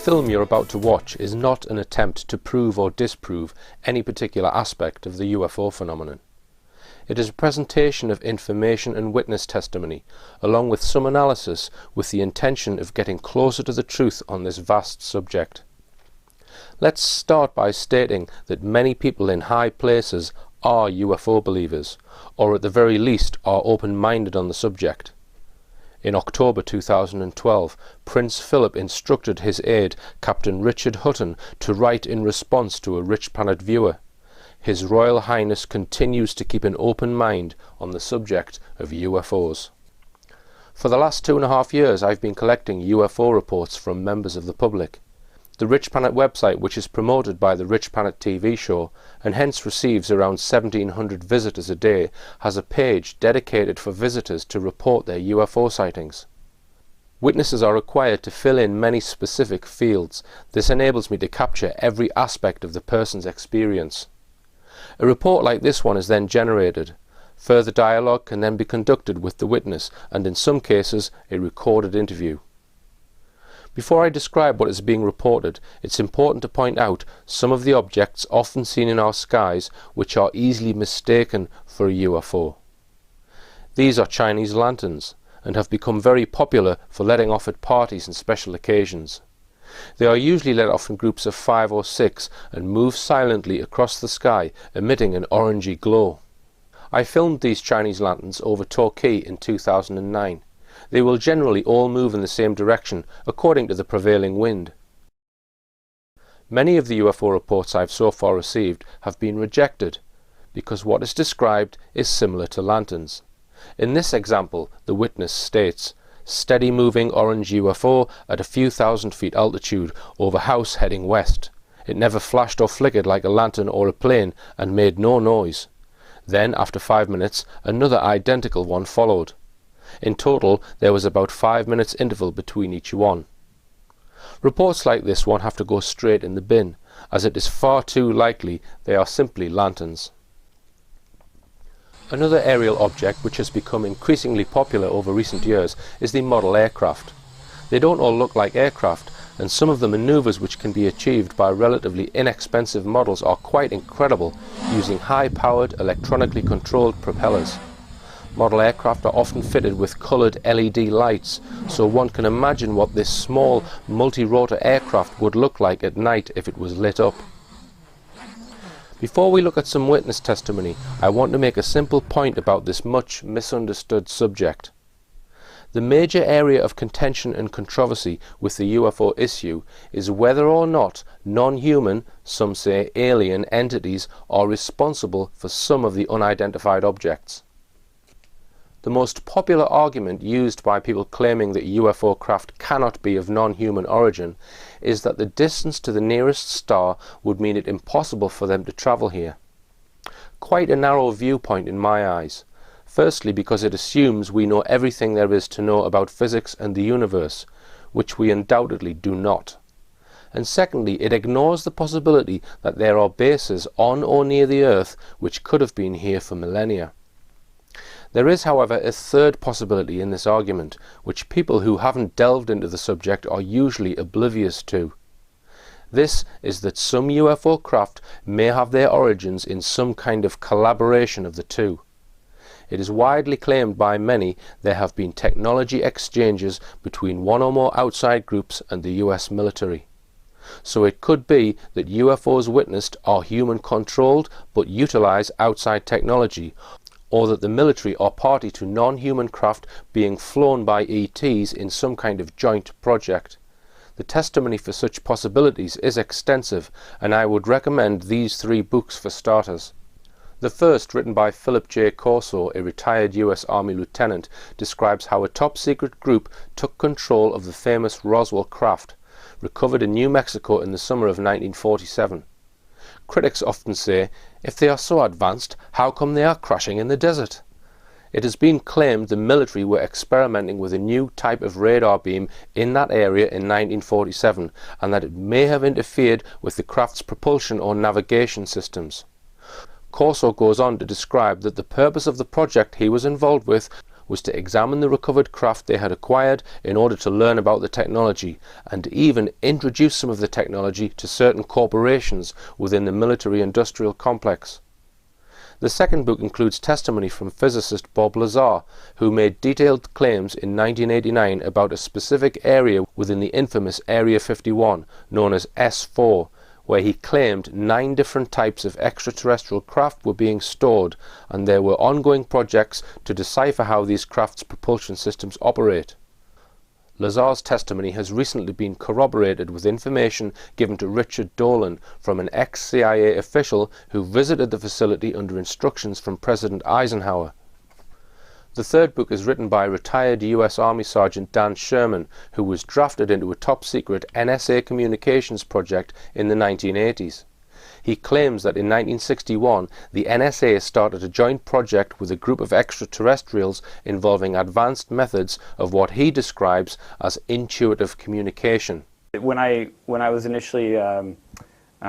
film you're about to watch is not an attempt to prove or disprove any particular aspect of the UFO phenomenon. It is a presentation of information and witness testimony, along with some analysis, with the intention of getting closer to the truth on this vast subject. Let's start by stating that many people in high places are UFO believers, or at the very least are open-minded on the subject. In October 2012, Prince Philip instructed his aide, Captain Richard Hutton, to write in response to a Rich Planet viewer. His Royal Highness continues to keep an open mind on the subject of UFOs. For the last 2.5 years I've been collecting UFO reports from members of the public. The Rich Planet website, which is promoted by the Rich Planet TV show and hence receives around 1,700 visitors a day, has a page dedicated for visitors to report their UFO sightings. Witnesses are required to fill in many specific fields. This enables me to capture every aspect of the person's experience. A report like this one is then generated. Further dialogue can then be conducted with the witness, and in some cases a recorded interview. Before I describe what is being reported, it's important to point out some of the objects often seen in our skies which are easily mistaken for a UFO. These are Chinese lanterns, and have become very popular for letting off at parties and special occasions. They are usually let off in groups of 5 or 6 and move silently across the sky, emitting an orangey glow. I filmed these Chinese lanterns over Torquay in 2009. They will generally all move in the same direction according to the prevailing wind. Many of the UFO reports I've so far received have been rejected because what is described is similar to lanterns. In this example, the witness states, "Steady moving orange UFO at a few thousand feet altitude over house heading west. It never flashed or flickered like a lantern or a plane and made no noise." Then, after 5 minutes, another identical one followed. In total, there was about 5 minutes interval between each one. Reports like this one have to go straight in the bin, as it is far too likely they are simply lanterns. Another aerial object which has become increasingly popular over recent years is the model aircraft. They don't all look like aircraft, and some of the maneuvers which can be achieved by relatively inexpensive models are quite incredible, using high-powered, electronically controlled propellers. Model aircraft are often fitted with coloured LED lights, so one can imagine what this small multi-rotor aircraft would look like at night if it was lit up. Before we look at some witness testimony, I want to make a simple point about this much misunderstood subject. The major area of contention and controversy with the UFO issue is whether or not non-human, some say alien entities are responsible for some of the unidentified objects. The most popular argument used by people claiming that UFO craft cannot be of non-human origin is that the distance to the nearest star would mean it impossible for them to travel here. Quite a narrow viewpoint in my eyes. Firstly, because it assumes we know everything there is to know about physics and the universe, which we undoubtedly do not. And secondly, it ignores the possibility that there are bases on or near the Earth which could have been here for millennia. There is, however, a third possibility in this argument, which people who haven't delved into the subject are usually oblivious to. This is that some UFO craft may have their origins in some kind of collaboration of the two. It is widely claimed by many there have been technology exchanges between one or more outside groups and the US military. So it could be that UFOs witnessed are human-controlled but utilize outside technology, or that the military are party to non-human craft being flown by ETs in some kind of joint project. The testimony for such possibilities is extensive, and I would recommend these 3 books for starters. The first, written by Philip J. Corso, a retired US Army lieutenant, describes how a top-secret group took control of the famous Roswell craft, recovered in New Mexico in the summer of 1947. Critics often say, if they are so advanced, how come they are crashing in the desert? It has been claimed the military were experimenting with a new type of radar beam in that area in 1947, and that it may have interfered with the craft's propulsion or navigation systems. Corso goes on to describe that the purpose of the project he was involved with was to examine the recovered craft they had acquired in order to learn about the technology, and even introduce some of the technology to certain corporations within the military-industrial complex. The second book includes testimony from physicist Bob Lazar, who made detailed claims in 1989 about a specific area within the infamous Area 51, known as S4, where he claimed 9 different types of extraterrestrial craft were being stored, and there were ongoing projects to decipher how these craft's propulsion systems operate. Lazar's testimony has recently been corroborated with information given to Richard Dolan from an ex-CIA official who visited the facility under instructions from President Eisenhower. The third book is written by retired US Army Sergeant Dan Sherman, who was drafted into a top-secret NSA communications project in the 1980s. He claims that in 1961 the NSA started a joint project with a group of extraterrestrials involving advanced methods of what he describes as intuitive communication. When I was initially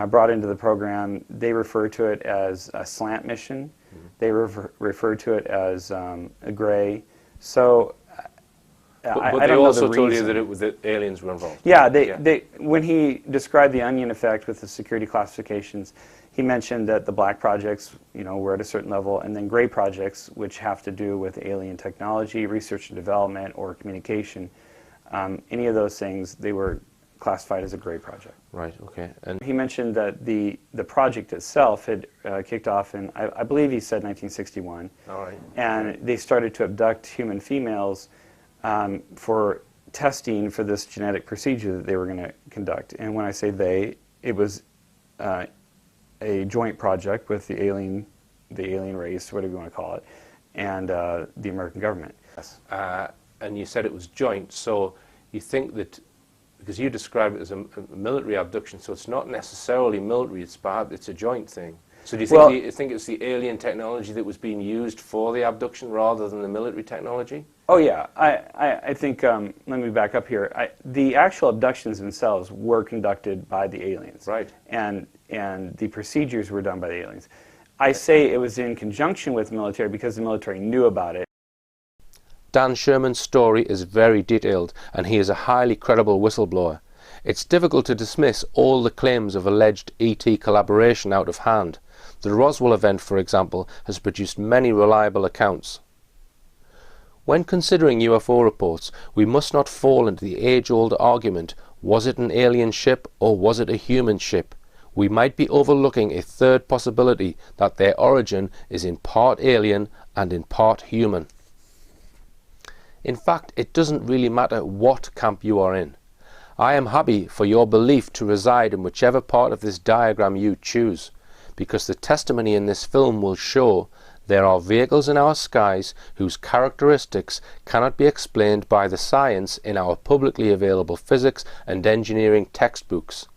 brought into the program, they referred to it as a slant mission. They referred to it as a gray. So but they also told you that aliens were involved. Yeah, when he described the onion effect with the security classifications, he mentioned that the black projects, were at a certain level, and then gray projects, which have to do with alien technology, research and development, or communication. Any of those things, they were classified as a gray project. Right. Okay. And he mentioned that the project itself had kicked off in, I believe he said 1961. All right. And they started to abduct human females for testing for this genetic procedure that they were going to conduct. And when I say they, it was a joint project with the alien race, whatever you want to call it, and the American government. Yes. And you said it was joint, so you think that, because you describe it as a military abduction, so it's not necessarily military, it's a joint thing. So do you think it's the alien technology that was being used for the abduction rather than the military technology? Oh yeah, I think, let me back up here. The actual abductions themselves were conducted by the aliens. Right. And the procedures were done by the aliens. I say it was in conjunction with the military because the military knew about it. Dan Sherman's story is very detailed, and he is a highly credible whistleblower. It's difficult to dismiss all the claims of alleged ET collaboration out of hand. The Roswell event, for example, has produced many reliable accounts. When considering UFO reports, we must not fall into the age-old argument, was it an alien ship or was it a human ship? We might be overlooking a third possibility, that their origin is in part alien and in part human. In fact, it doesn't really matter what camp you are in. I am happy for your belief to reside in whichever part of this diagram you choose, because the testimony in this film will show there are vehicles in our skies whose characteristics cannot be explained by the science in our publicly available physics and engineering textbooks.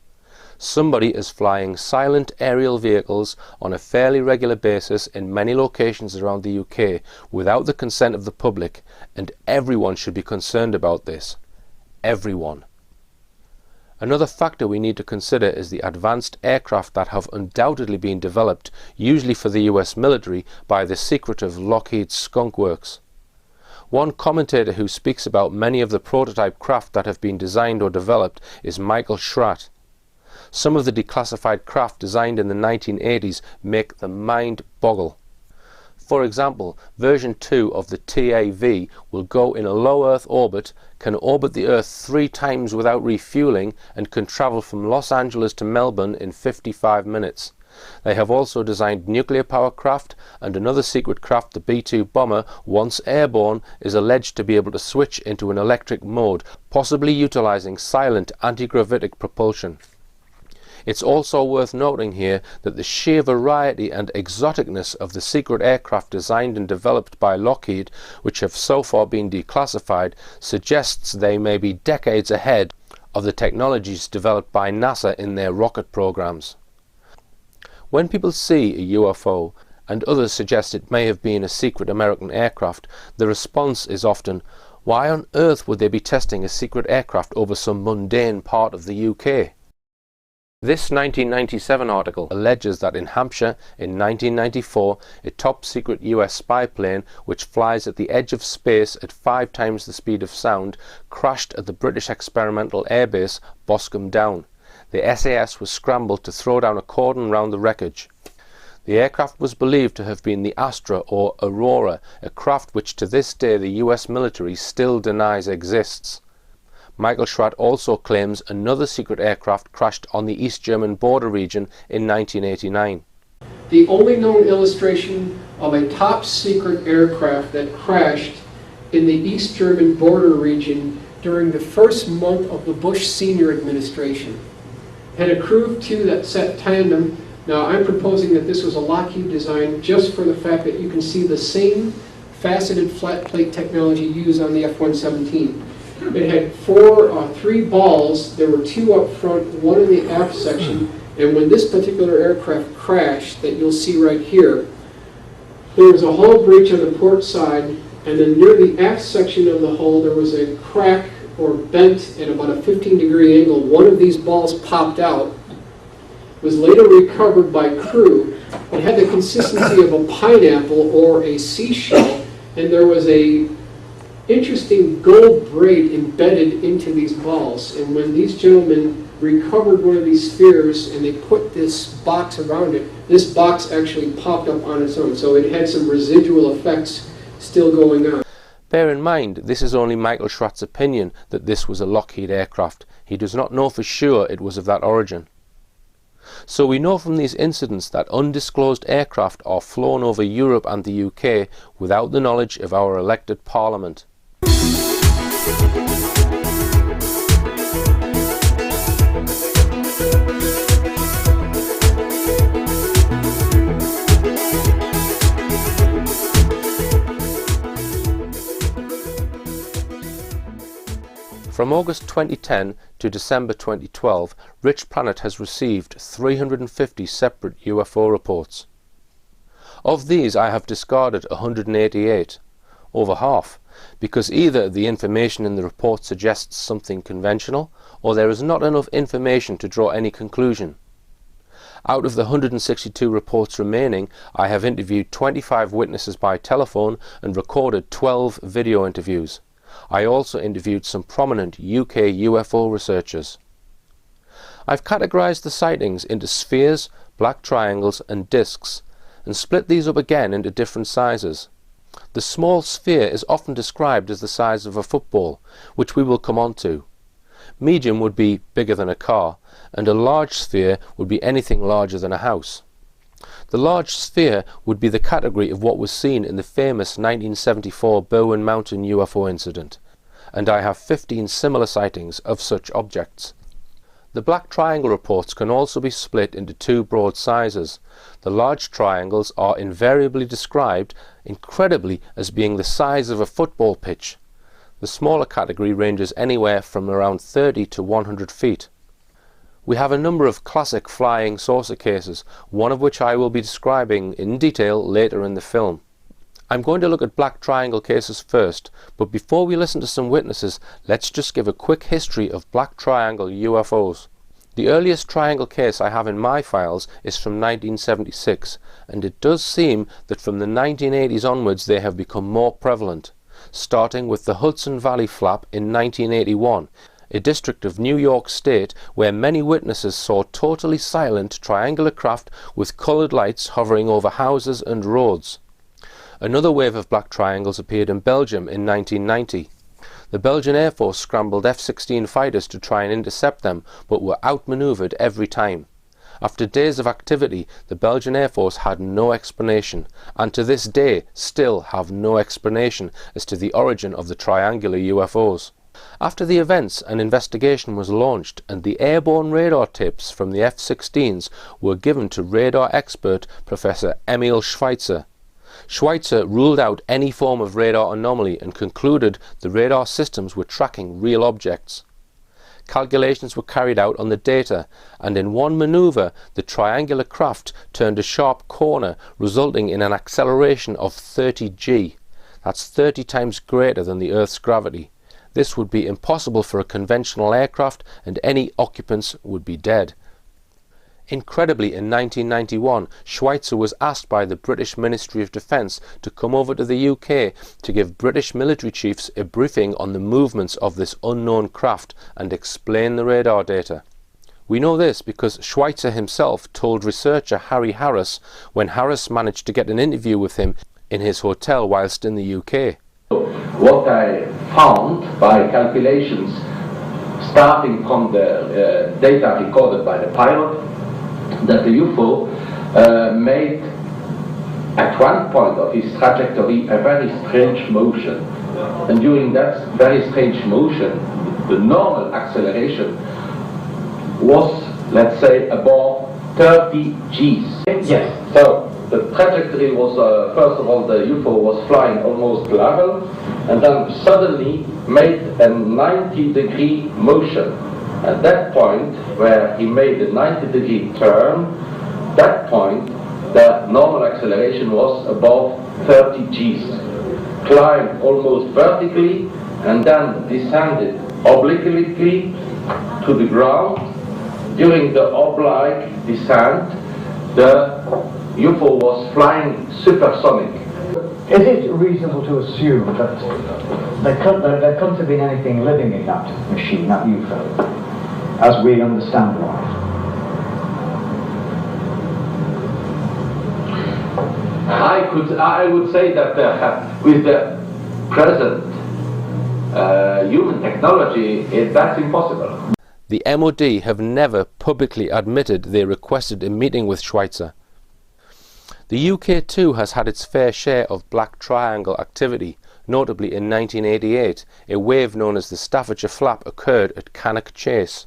Somebody is flying silent aerial vehicles on a fairly regular basis in many locations around the UK without the consent of the public, and everyone should be concerned about this. Everyone. Another factor we need to consider is the advanced aircraft that have undoubtedly been developed, usually for the US military, by the secretive Lockheed Skunk Works. One commentator who speaks about many of the prototype craft that have been designed or developed is Michael Schratt. Some of the declassified craft designed in the 1980s make the mind boggle. For example, version 2 of the TAV will go in a low Earth orbit, can orbit the Earth 3 times without refueling, and can travel from Los Angeles to Melbourne in 55 minutes. They have also designed nuclear power craft, and another secret craft, the B-2 bomber, once airborne, is alleged to be able to switch into an electric mode, possibly utilizing silent anti-gravitic propulsion. It's also worth noting here that the sheer variety and exoticness of the secret aircraft designed and developed by Lockheed, which have so far been declassified, suggests they may be decades ahead of the technologies developed by NASA in their rocket programs. When people see a UFO, and others suggest it may have been a secret American aircraft, the response is often, why on earth would they be testing a secret aircraft over some mundane part of the UK? This 1997 article alleges that in Hampshire in 1994 a top-secret US spy plane which flies at the edge of space at 5 times the speed of sound crashed at the British experimental airbase Boscombe Down. The SAS was scrambled to throw down a cordon round the wreckage. The aircraft was believed to have been the Astra or Aurora, a craft which to this day the US military still denies exists. Michael Schratt also claims another secret aircraft crashed on the East German border region in 1989. The only known illustration of a top secret aircraft that crashed in the East German border region during the first month of the Bush Sr. administration had a crew of 2 that sat tandem. Now I'm proposing that this was a Lockheed design just for the fact that you can see the same faceted flat plate technology used on the F-117. It had 3 balls. There were 2 up front, 1 in the aft section, and when this particular aircraft crashed, that you'll see right here, there was a hull breach on the port side, and then near the aft section of the hull there was a crack or bent at about a 15-degree angle. One of these balls popped out, was later recovered by crew. It had the consistency of a pineapple or a seashell, and there was a interesting gold braid embedded into these balls. And when these gentlemen recovered one of these spheres and they put this box around it, this box actually popped up on its own. So it had some residual effects still going on. Bear in mind, this is only Michael Schratt's opinion that this was a Lockheed aircraft. He does not know for sure it was of that origin. So we know from these incidents that undisclosed aircraft are flown over Europe and the UK without the knowledge of our elected Parliament. From August 2010 to December 2012, Rich Planet has received 350 separate UFO reports. Of these I have discarded 188, over half, because either the information in the report suggests something conventional, or there is not enough information to draw any conclusion. Out of the 162 reports remaining, I have interviewed 25 witnesses by telephone and recorded 12 video interviews. I also interviewed some prominent UK UFO researchers. I've categorized the sightings into spheres, black triangles and disks, and split these up again into different sizes. The small sphere is often described as the size of a football, which we will come on to. Medium would be bigger than a car, and a large sphere would be anything larger than a house. The large sphere would be the category of what was seen in the famous 1974 Berwyn Mountain UFO incident, and I have 15 similar sightings of such objects. The black triangle reports can also be split into 2 broad sizes. The large triangles are invariably described, incredibly, as being the size of a football pitch. The smaller category ranges anywhere from around 30 to 100 feet. We have a number of classic flying saucer cases, one of which I will be describing in detail later in the film. I'm going to look at black triangle cases first, but before we listen to some witnesses, let's just give a quick history of black triangle UFOs. The earliest triangle case I have in my files is from 1976, and it does seem that from the 1980s onwards they have become more prevalent, starting with the Hudson Valley Flap in 1981, a district of New York State where many witnesses saw totally silent triangular craft with coloured lights hovering over houses and roads. Another wave of black triangles appeared in Belgium in 1990. The Belgian Air Force scrambled F-16 fighters to try and intercept them, but were outmanoeuvred every time. After days of activity, the Belgian Air Force had no explanation, and to this day still have no explanation as to the origin of the triangular UFOs. After the events, an investigation was launched, and the airborne radar tips from the F-16s were given to radar expert Professor Emil Schweitzer. Schweitzer ruled out any form of radar anomaly and concluded the radar systems were tracking real objects. Calculations were carried out on the data, and in one manoeuvre the triangular craft turned a sharp corner, resulting in an acceleration of 30 g. That's 30 times greater than the Earth's gravity. This would be impossible for a conventional aircraft, and any occupants would be dead. Incredibly, in 1991, Schweitzer was asked by the British Ministry of Defence to come over to the UK to give British military chiefs a briefing on the movements of this unknown craft and explain the radar data. We know this because Schweitzer himself told researcher Harry Harris when Harris managed to get an interview with him in his hotel whilst in the UK. What I found by calculations starting from the data recorded by the pilot, that the UFO made at one point of his trajectory a very strange motion, and during that very strange motion the normal acceleration was, let's say, above 30 Gs. Yes. So the trajectory was, first of all, the UFO was flying almost level, and then suddenly made a 90-degree motion. At that point, where he made a 90-degree turn, that point, the normal acceleration was above 30 Gs. Climbed almost vertically, and then descended obliquely to the ground. During the oblique descent, the UFO was flying supersonic. Is it reasonable to assume that there couldn't have been anything living in that machine, that UFO, as we understand life? I would say that with the present human technology, that's impossible. The MOD have never publicly admitted they requested a meeting with Schweitzer. The UK too has had its fair share of black triangle activity. Notably, in 1988, a wave known as the Staffordshire Flap occurred at Cannock Chase.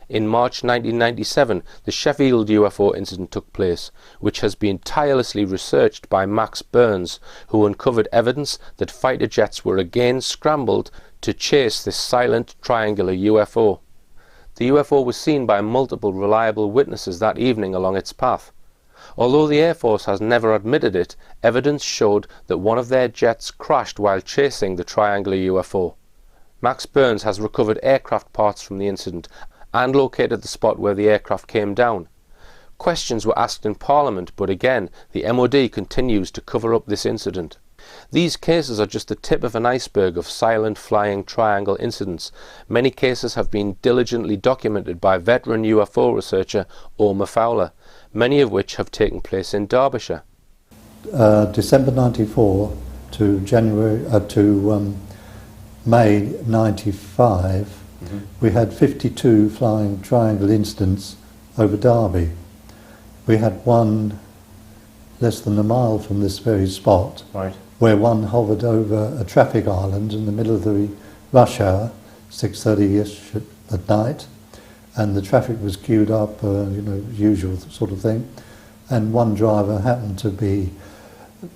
In March 1997, the Sheffield UFO incident took place, which has been tirelessly researched by Max Burns, who uncovered evidence that fighter jets were again scrambled to chase this silent triangular UFO. The UFO was seen by multiple reliable witnesses that evening along its path. Although the Air Force has never admitted it, evidence showed that one of their jets crashed while chasing the triangular UFO. Max Burns has recovered aircraft parts from the incident and located the spot where the aircraft came down. Questions were asked in Parliament, but again, the MOD continues to cover up this incident. These cases are just the tip of an iceberg of silent flying triangle incidents. Many cases have been diligently documented by veteran UFO researcher Omer Fowler, many of which have taken place in Derbyshire. December 94 to May 95, we had 52 flying triangle incidents over Derby. We had one less than a mile from this very spot, Right. where one hovered over a traffic island in the middle of the rush hour, 6:30ish at night, and the traffic was queued up, usual sort of thing, and one driver happened to be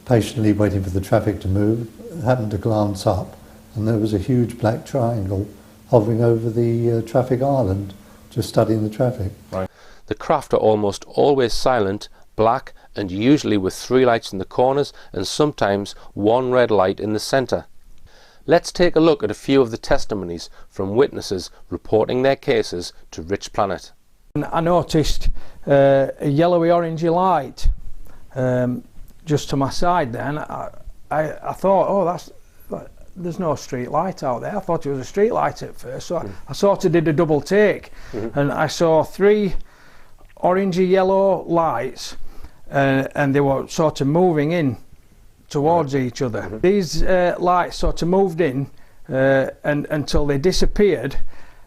patiently waiting for the traffic to move, happened to glance up, and there was a huge black triangle hovering over the traffic island, just studying the traffic. Right. The craft are almost always silent, black, and usually with 3 lights in the corners and sometimes 1 red light in the centre. Let's take a look at a few of the testimonies from witnesses reporting their cases to Rich Planet. I noticed a yellowy orangey light just to my side there, and I thought, oh, there's no street light out there. I thought it was a street light at first, so I sort of did a double take, and I saw 3 orangey yellow lights, and they were sort of moving in towards each other. These lights sort of moved in and until they disappeared,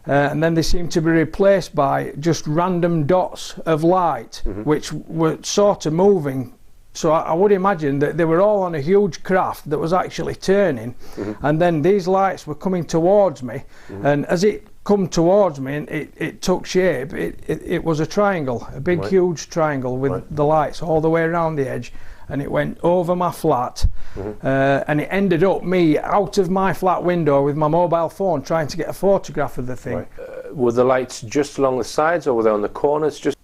and then they seemed to be replaced by just random dots of light, which were sort of moving. So I would imagine that they were all on a huge craft that was actually turning, and then these lights were coming towards me, and as it come towards me and it took shape, it was a triangle, a big huge triangle with the lights all the way around the edge, and it went over my flat, and it ended up me out of my flat window with my mobile phone trying to get a photograph of the thing. Were the lights just along the sides or were they on the corners? Just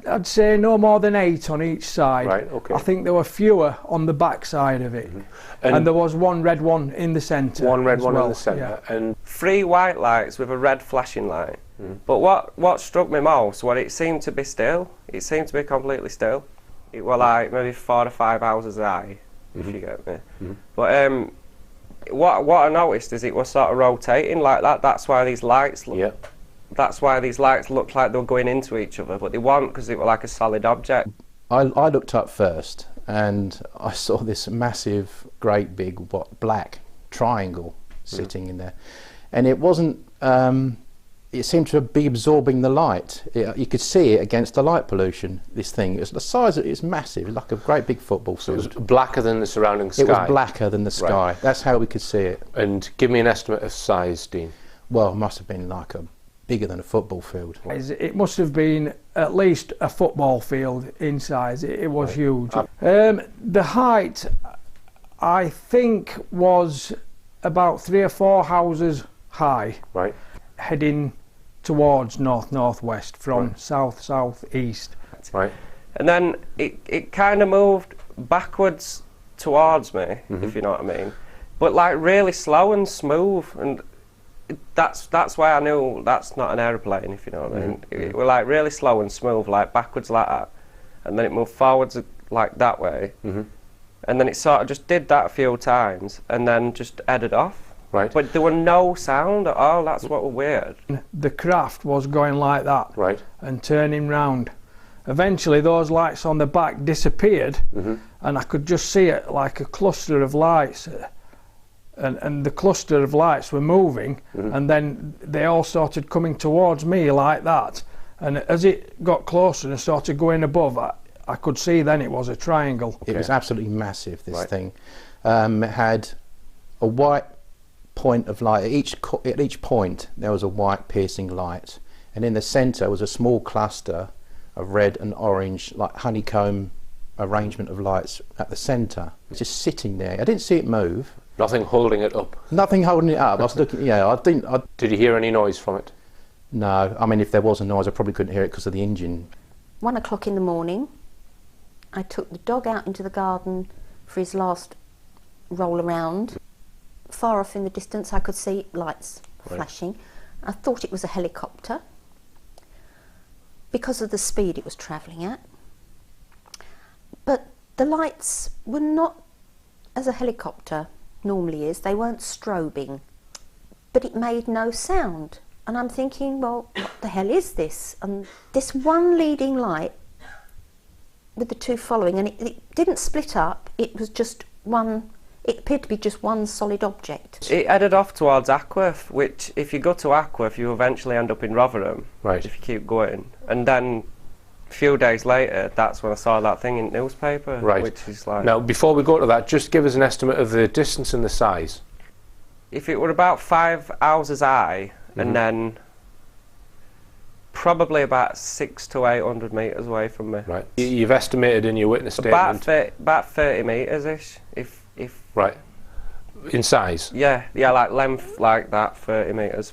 I'd say no more than 8 on each side. Right, okay. I think there were fewer on the back side of it, and there was 1 red one in the centre. one red one well. in the centre, Yeah. and 3 white lights with a red flashing light, But what struck me most was it seemed to be still. It seemed to be completely still. It was like maybe 4 or 5 hours high, if you get me. But what I noticed is it was sort of rotating like that. That's why these lights that's why these lights looked like they were going into each other, but they weren't, because it was like a solid object. I looked up first and I saw this massive, great big black triangle sitting in there, and it wasn't. It seemed to be absorbing the light. You could see it against the light pollution. This thing, the size of it is massive, like a great big football field. It was blacker than the surrounding sky. It was blacker than the sky. Right. That's how we could see it. And give me an estimate of size, Dean. Well, it must have been like bigger than a football field. It must have been at least a football field in size. It was huge. The height, I think, was about 3 or 4 houses high. Right. Heading towards north-northwest from south-southeast. Right. And then it kind of moved backwards towards me, if you know what I mean. But like really slow and smooth, and that's why I knew that's not an aeroplane, if you know what I mean. It was like really slow and smooth, like backwards like that, and then it moved forwards like that way, and then it sort of just did that a few times, and then just headed off. Right. But there was no sound at all. That's what was weird. The craft was going like that, Right. and turning round. Eventually those lights on the back disappeared, and I could just see it like a cluster of lights, and the cluster of lights were moving, and then they all started coming towards me like that, and as it got closer and started going above, I could see then it was a triangle. It was absolutely massive, this thing. It had a white point of light. At each point there was a white piercing light, and in the centre was a small cluster of red and orange, like honeycomb arrangement of lights at the centre. It was just sitting there. I didn't see it move. Nothing holding it up. Nothing holding it up. I was looking. Did you hear any noise from it? No. I mean, if there was a noise, I probably couldn't hear it because of the engine. 1 o'clock in the morning, I took the dog out into the garden for his last roll around. Far off in the distance I could see lights flashing. I thought it was a helicopter because of the speed it was travelling at. But the lights were not as a helicopter normally is. They weren't strobing, but it made no sound. And I'm thinking, well, what the hell is this? And this one leading light with the 2 following, and it didn't split up, it was just one. It appeared to be just one solid object. It headed off towards Ackworth, which if you go to Ackworth you eventually end up in Rotherham, Right. if you keep going. And then a few days later, that's when I saw that thing in the newspaper, Right. which is like... Now, before we go to that, just give us an estimate of the distance and the size. If it were about 5 houses high, and then probably about 600 to 800 metres away from me. Right. You've estimated in your witness statement. About 30 metres-ish, if... Right. In size? Yeah, like length like that, 30 metres.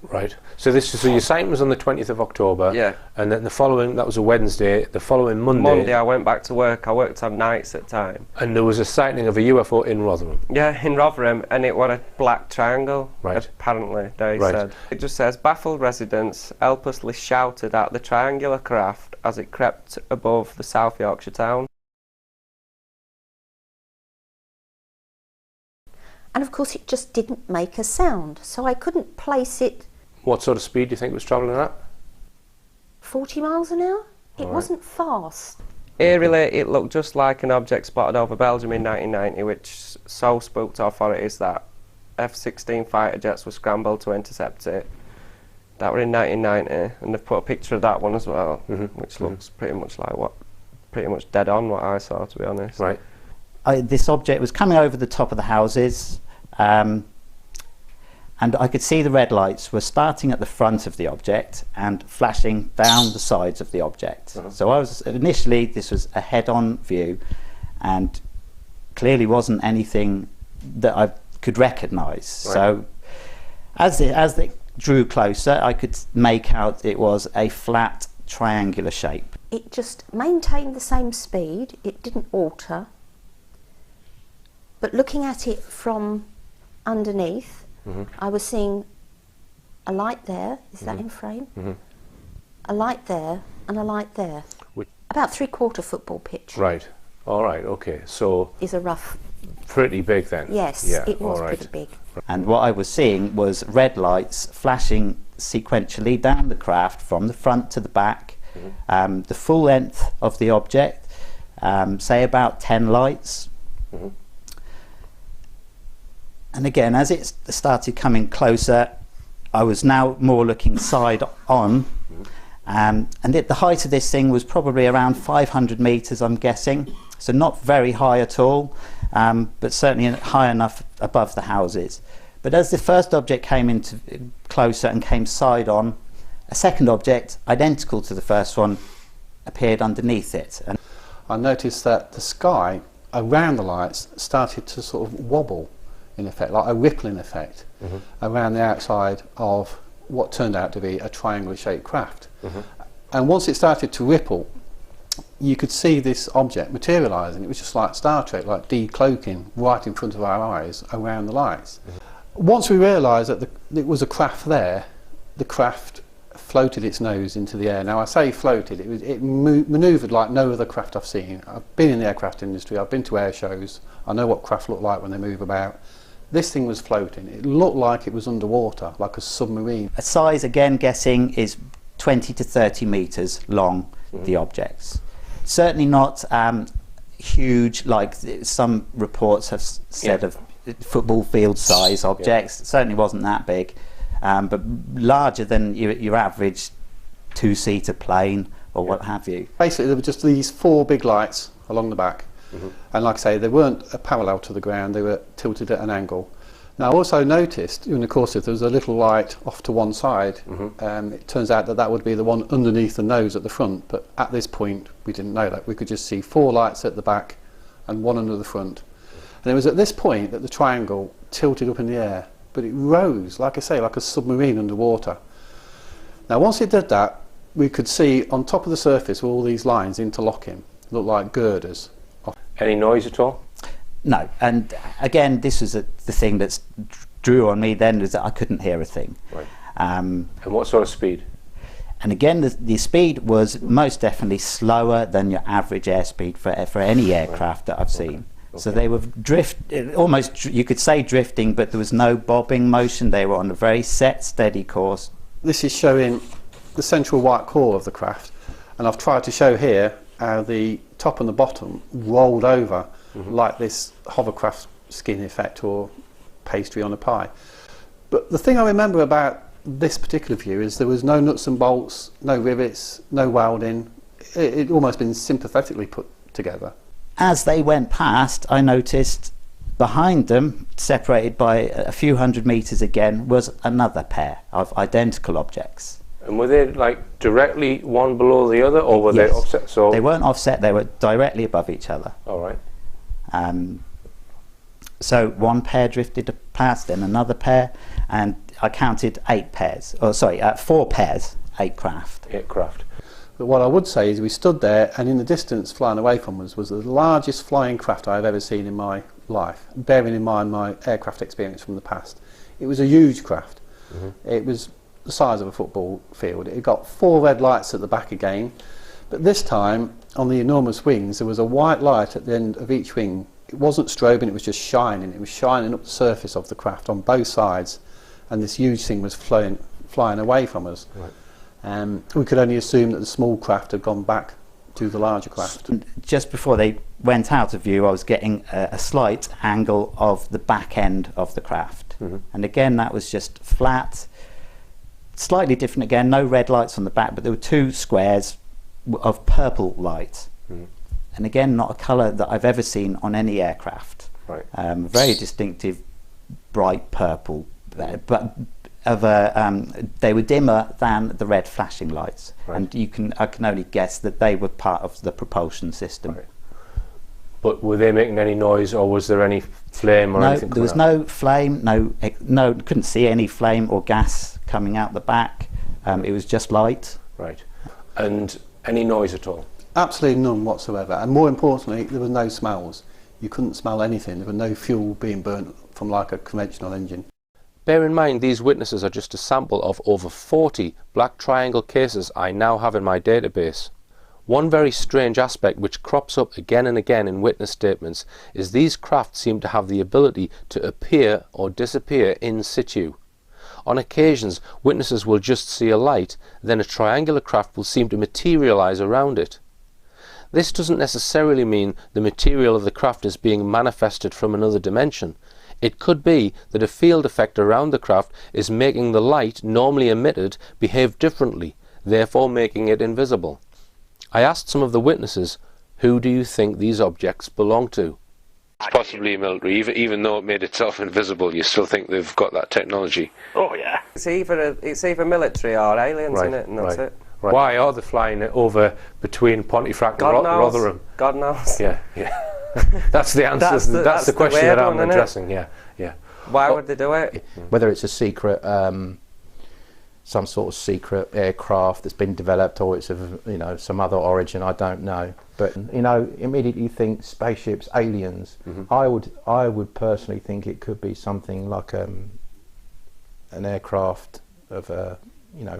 Right. So your sighting was on the 20th of October. Yeah. And then that was a Wednesday. The following Monday I went back to work. I worked on nights at the time. And there was a sighting of a UFO in Rotherham. Yeah, in Rotherham, and it was a black triangle, Right. apparently, they said. It just says, baffled residents helplessly shouted at the triangular craft as it crept above the South Yorkshire town. And of course it just didn't make a sound, so I couldn't place it. What sort of speed do you think it was travelling at? 40 miles an hour? It wasn't fast. Eerily, it looked just like an object spotted over Belgium in 1990, which so spooked authorities that F-16 fighter jets were scrambled to intercept it. That was in 1990, and they've put a picture of that one as well, which looks pretty much dead on what I saw, to be honest. Right. This object was coming over the top of the houses, and I could see the red lights were starting at the front of the object and flashing down the sides of the object. So initially this was a head-on view, and clearly wasn't anything that I could recognise. Right. So as it drew closer, I could make out it was a flat triangular shape. It just maintained the same speed, it didn't alter. But looking at it from underneath, I was seeing a light there, is that in frame? Mhm. A light there and a light there. Which- About 3/4 football pitch Right. All right. Okay. So is a rough, pretty big then. yes, Yeah. it was all right. pretty big. And what I was seeing was red lights flashing sequentially down the craft from the front to the back, the full length of the object, say about 10 lights. Mhm. And again, as it started coming closer, I was now more looking side on. And the height of this thing was probably around 500 metres, I'm guessing. So not very high at all, but certainly high enough above the houses. But as the first object came into closer and came side on, a second object, identical to the first one, appeared underneath it. And I noticed that the sky around the lights started to sort of wobble, in effect, like a rippling effect, around the outside of what turned out to be a triangular shaped craft. And once it started to ripple, you could see this object materialising. It was just like Star Trek, like decloaking right in front of our eyes around the lights. Once we realised that it was a craft there, the craft floated its nose into the air. Now I say floated, it manoeuvred like no other craft I've seen. I've been in the aircraft industry, I've been to air shows, I know what craft look like when they move about. This thing was floating. It looked like it was underwater, like a submarine. a size, again guessing, is 20 to 30 metres long, the objects. Certainly not huge like some reports have said of football field size objects. It certainly wasn't that big, but larger than your average two-seater plane or what have you. Basically there were just these 4 big lights along the back, and like I say, they weren't parallel to the ground, they were tilted at an angle. Now I also noticed during the course of there was a little light off to one side. It turns out that would be the one underneath the nose at the front, but at this point we didn't know that. We could just see 4 lights at the back and 1 under the front. And it was at this point that the triangle tilted up in the air, but it rose, like I say, like a submarine underwater. Now once it did that, we could see on top of the surface all these lines interlocking, looked like girders. Any noise at all? No, and again this was the thing that drew on me then, was that I couldn't hear a thing. Right. And what sort of speed? And again the speed was most definitely slower than your average airspeed for any aircraft that I've seen. So they were almost, you could say drifting, but there was no bobbing motion. They were on a very set, steady course. This is showing the central white core of the craft, and I've tried to show here how the top and the bottom rolled over like this hovercraft skin effect or pastry on a pie. But the thing I remember about this particular view is there was no nuts and bolts, no rivets, no welding. It almost been sympathetically put together. As they went past, I noticed behind them, separated by a few hundred metres again, was another pair of identical objects. And were they like directly one below the other, or were Yes. they offset? So They weren't offset, they were directly above each other. all right. So one pair drifted past, then another pair, and I counted 8 pairs, or sorry, 4 pairs, 8 craft. Aircraft. But what I would say is we stood there, and in the distance flying away from us was the largest flying craft I've ever seen in my life, bearing in mind my aircraft experience from the past. It was a huge craft. It was the size of a football field. It got 4 red lights at the back again, but this time on the enormous wings there was a white light at the end of each wing. It wasn't strobing, it was just shining. It was shining up the surface of the craft on both sides, and this huge thing was flying away from us. Right. We could only assume that the small craft had gone back to the larger craft. Just before they went out of view, I was getting a slight angle of the back end of the craft. And again, that was just flat, slightly different again, no red lights on the back, but there were 2 squares of purple light. And again, not a colour that I've ever seen on any aircraft. Right. Very distinctive, bright purple, but of they were dimmer than the red flashing lights. Right. And I can only guess that they were part of the propulsion system. Right. But were they making any noise, or was there any flame or No, anything? there was no flame, no, couldn't see any flame or gas coming out the back. It was just light. Right. And any noise at all? Absolutely none whatsoever, and more importantly there were no smells. You couldn't smell anything. There was no fuel being burnt from like a conventional engine. Bear in mind these witnesses are just a sample of over 40 black triangle cases I now have in my database. One very strange aspect which crops up again and again in witness statements is these craft seem to have the ability to appear or disappear in situ. On occasions, witnesses will just see a light, then a triangular craft will seem to materialize around it. This doesn't necessarily mean the material of the craft is being manifested from another dimension. It could be that a field effect around the craft is making the light normally emitted behave differently, therefore making it invisible. I asked some of the witnesses, who do you think these objects belong to? It's possibly military, even though it made itself invisible, you still think they've got that technology? Oh yeah. It's either military or aliens, Right, isn't it? And that's right. it. Right. Why are they flying over between Pontefract and Rotherham? God knows. Yeah, yeah. That's the answer. That's the question that I'm addressing. Yeah, yeah. Why would they do it? Whether it's a secret, some sort of secret aircraft that's been developed, or it's of some other origin, I don't know. But immediately you think spaceships, aliens. Mm-hmm. I would personally think it could be something like an aircraft of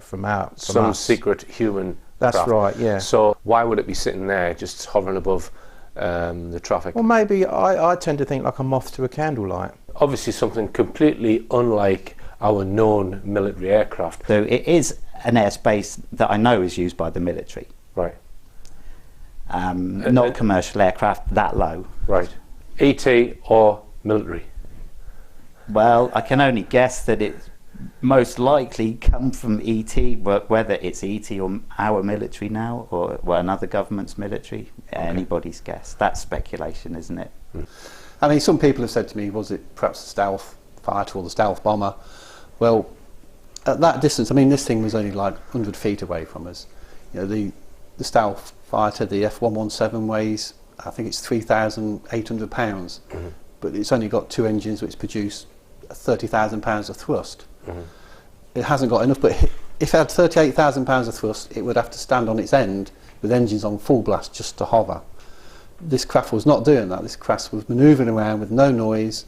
from some us. Secret human. That's craft. right. Yeah. So why would it be sitting there, just hovering above the traffic? Well, maybe I tend to think like a moth to a candlelight. Obviously, something completely unlike our known military aircraft. So it is an airspace that I know is used by the military. Right. Not commercial aircraft that low. Right. ET or military? Well, I can only guess that it's most likely come from ET, but whether it's ET or our military now, or another government's military, anybody's guess. That's speculation, isn't it? I mean, some people have said to me, was it perhaps the stealth fighter or the stealth bomber? Well, at that distance, I mean, this thing was only like 100 feet away from us. The stealth fighter, the F-117 weighs, I think it's 3,800 pounds, but it's only got 2 engines which produce 30,000 pounds of thrust. It hasn't got enough, but if it had 38,000 pounds of thrust, it would have to stand on its end with engines on full blast just to hover. This craft was not doing that. This craft was manoeuvring around with no noise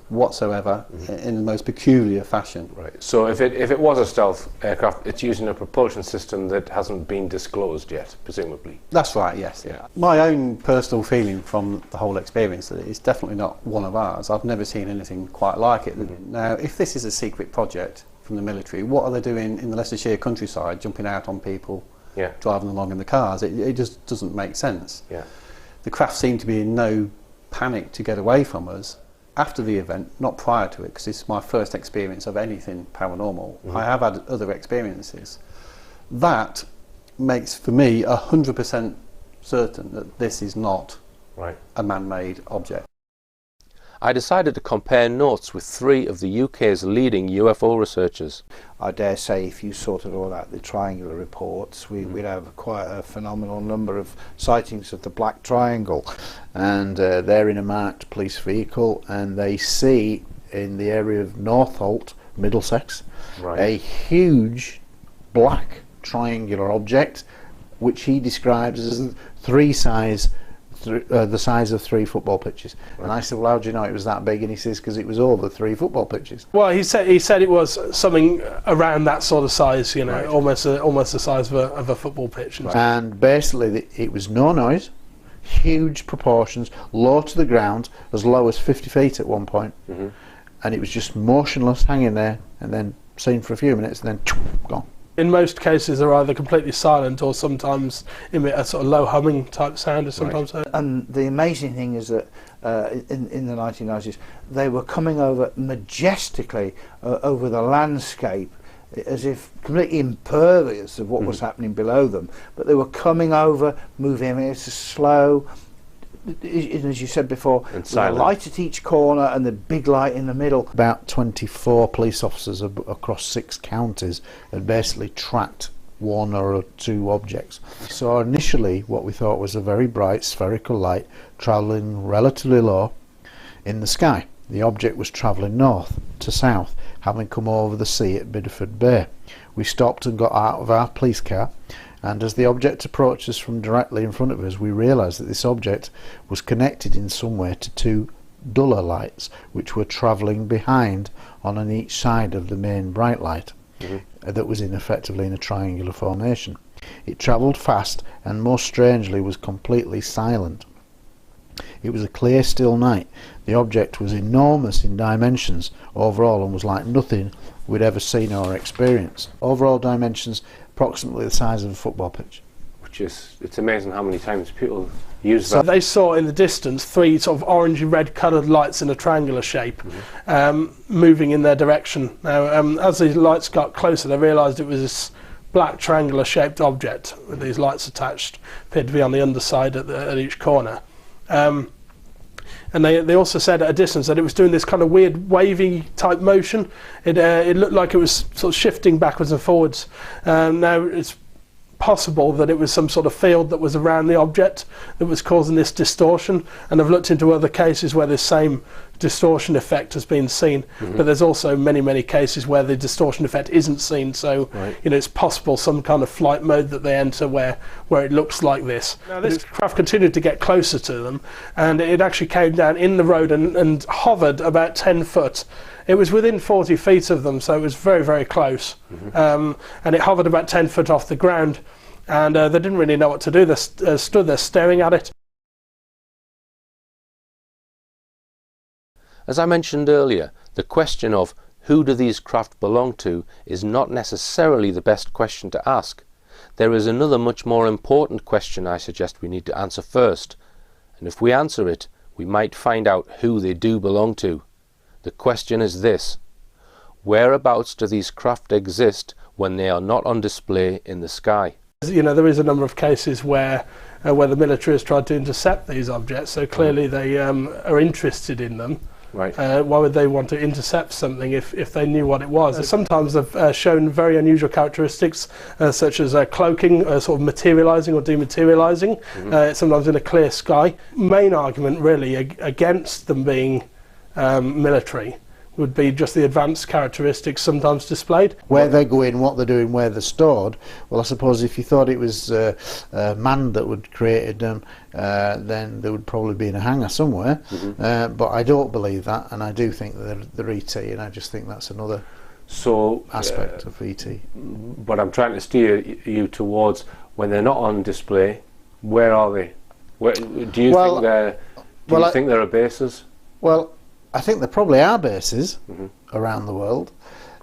whatsoever, in the most peculiar fashion. Right. So if it was a stealth aircraft, it's using a propulsion system that hasn't been disclosed yet, presumably. That's right, yes. Yeah. My own personal feeling from the whole experience that it's definitely not one of ours. I've never seen anything quite like it. Now, if this is a secret project from the military, what are they doing in the Leicestershire countryside, jumping out on people, driving along in the cars? It just doesn't make sense. Yeah. The craft seemed to be in no panic to get away from us after the event, not prior to it, because it's my first experience of anything paranormal. I have had other experiences. That makes, for me, 100% certain that this is not a man-made object. I decided to compare notes with 3 of the UK's leading UFO researchers. I dare say if you sorted all out the triangular reports, we'd have quite a phenomenal number of sightings of the Black Triangle. And they're in a marked police vehicle, and they see in the area of Northolt, Middlesex, a huge black triangular object, which he describes as the size of 3 football pitches. And I said, well, how do you know it was that big? And he says, because it was over 3 football pitches. Well, he said it was something around that sort of size, almost the size of a football pitch. And basically it was no noise, huge proportions, low to the ground, as low as 50 feet at one point. And it was just motionless, hanging there, and then seen for a few minutes, and then gone. In most cases, they're either completely silent or sometimes emit a sort of low humming type sound. Or sometimes. And the amazing thing is that in the 1990s, they were coming over majestically over the landscape, as if completely impervious of what was happening below them. But they were coming over, moving. It's slow. As you said before, with a light at each corner and the big light in the middle. About 24 police officers across 6 counties had basically tracked 1 or 2 objects. We saw initially what we thought was a very bright spherical light travelling relatively low in the sky. The object was travelling north to south, having come over the sea at Bideford Bay. We stopped and got out of our police car, and as the object approached us from directly in front of us, we realised that this object was connected in some way to 2 duller lights which were travelling behind on each side of the main bright light that was effectively in a triangular formation. It travelled fast and most strangely was completely silent. It was a clear, still night. The object was enormous in dimensions overall and was like nothing we'd ever seen or experienced. Overall dimensions approximately the size of a football pitch. It's amazing how many times people use So that. they saw in the distance 3 sort of orangey red coloured lights in a triangular shape moving in their direction. Now as these lights got closer they realised it was this black triangular shaped object with these lights attached, appeared to be on the underside at each corner. And they also said at a distance that it was doing this kind of weird wavy type motion. It looked like it was sort of shifting backwards and forwards. Now it's possible that it was some sort of field that was around the object that was causing this distortion, and I've looked into other cases where this same distortion effect has been seen, but there's also many cases where the distortion effect isn't seen, so you know, it's possible some kind of flight mode that they enter where it looks like this. Now this craft continued to get closer to them, and it actually came down in the road and hovered about 10 foot. It was within 40 feet of them, so it was very close. And it hovered about 10 foot off the ground, and they didn't really know what to do. They stood there staring at it. As I mentioned earlier, the question of who do these craft belong to is not necessarily the best question to ask. There is another much more important question I suggest we need to answer first, and if we answer it, we might find out who they do belong to. The question is this: whereabouts do these craft exist when they are not on display in the sky? You know, there is a number of cases where the military has tried to intercept these objects, so clearly they are interested in them. Right. Why would they want to intercept something if they knew what it was? Sometimes they've shown very unusual characteristics, such as cloaking, sort of materialising or dematerialising, sometimes in a clear sky. Main argument really against them being military would be just the advanced characteristics sometimes displayed. Where they go in, what they're doing, where they're stored. Well, I suppose if you thought it was man that would created them, then they would probably be in a hangar somewhere. But I don't believe that, and I do think that they're ET, and I just think that's another aspect of ET. But I'm trying to steer you towards when they're not on display. Where are they? Do you think there are bases? Well, I think there probably are bases around the world.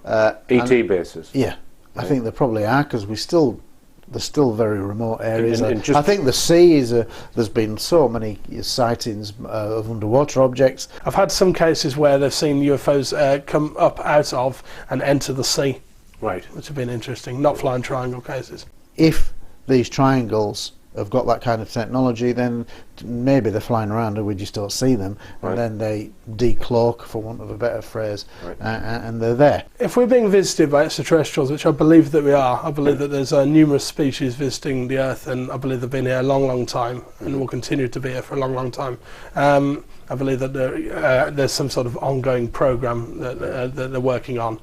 ET bases? Yeah, I think there probably are, because there's still very remote areas. I think the sea there's been so many sightings of underwater objects. I've had some cases where they've seen UFOs come up out of and enter the sea. Right. Which have been interesting, not flying triangle cases. If these triangles have got that kind of technology, then maybe they're flying around and we just don't see them, and then they decloak, for want of a better phrase, and they're there. If we're being visited by extraterrestrials, which I believe that we are, I believe that there's numerous species visiting the Earth, and I believe they've been here a long time and will continue to be here for a long time. I believe that there's some sort of ongoing program that they're working on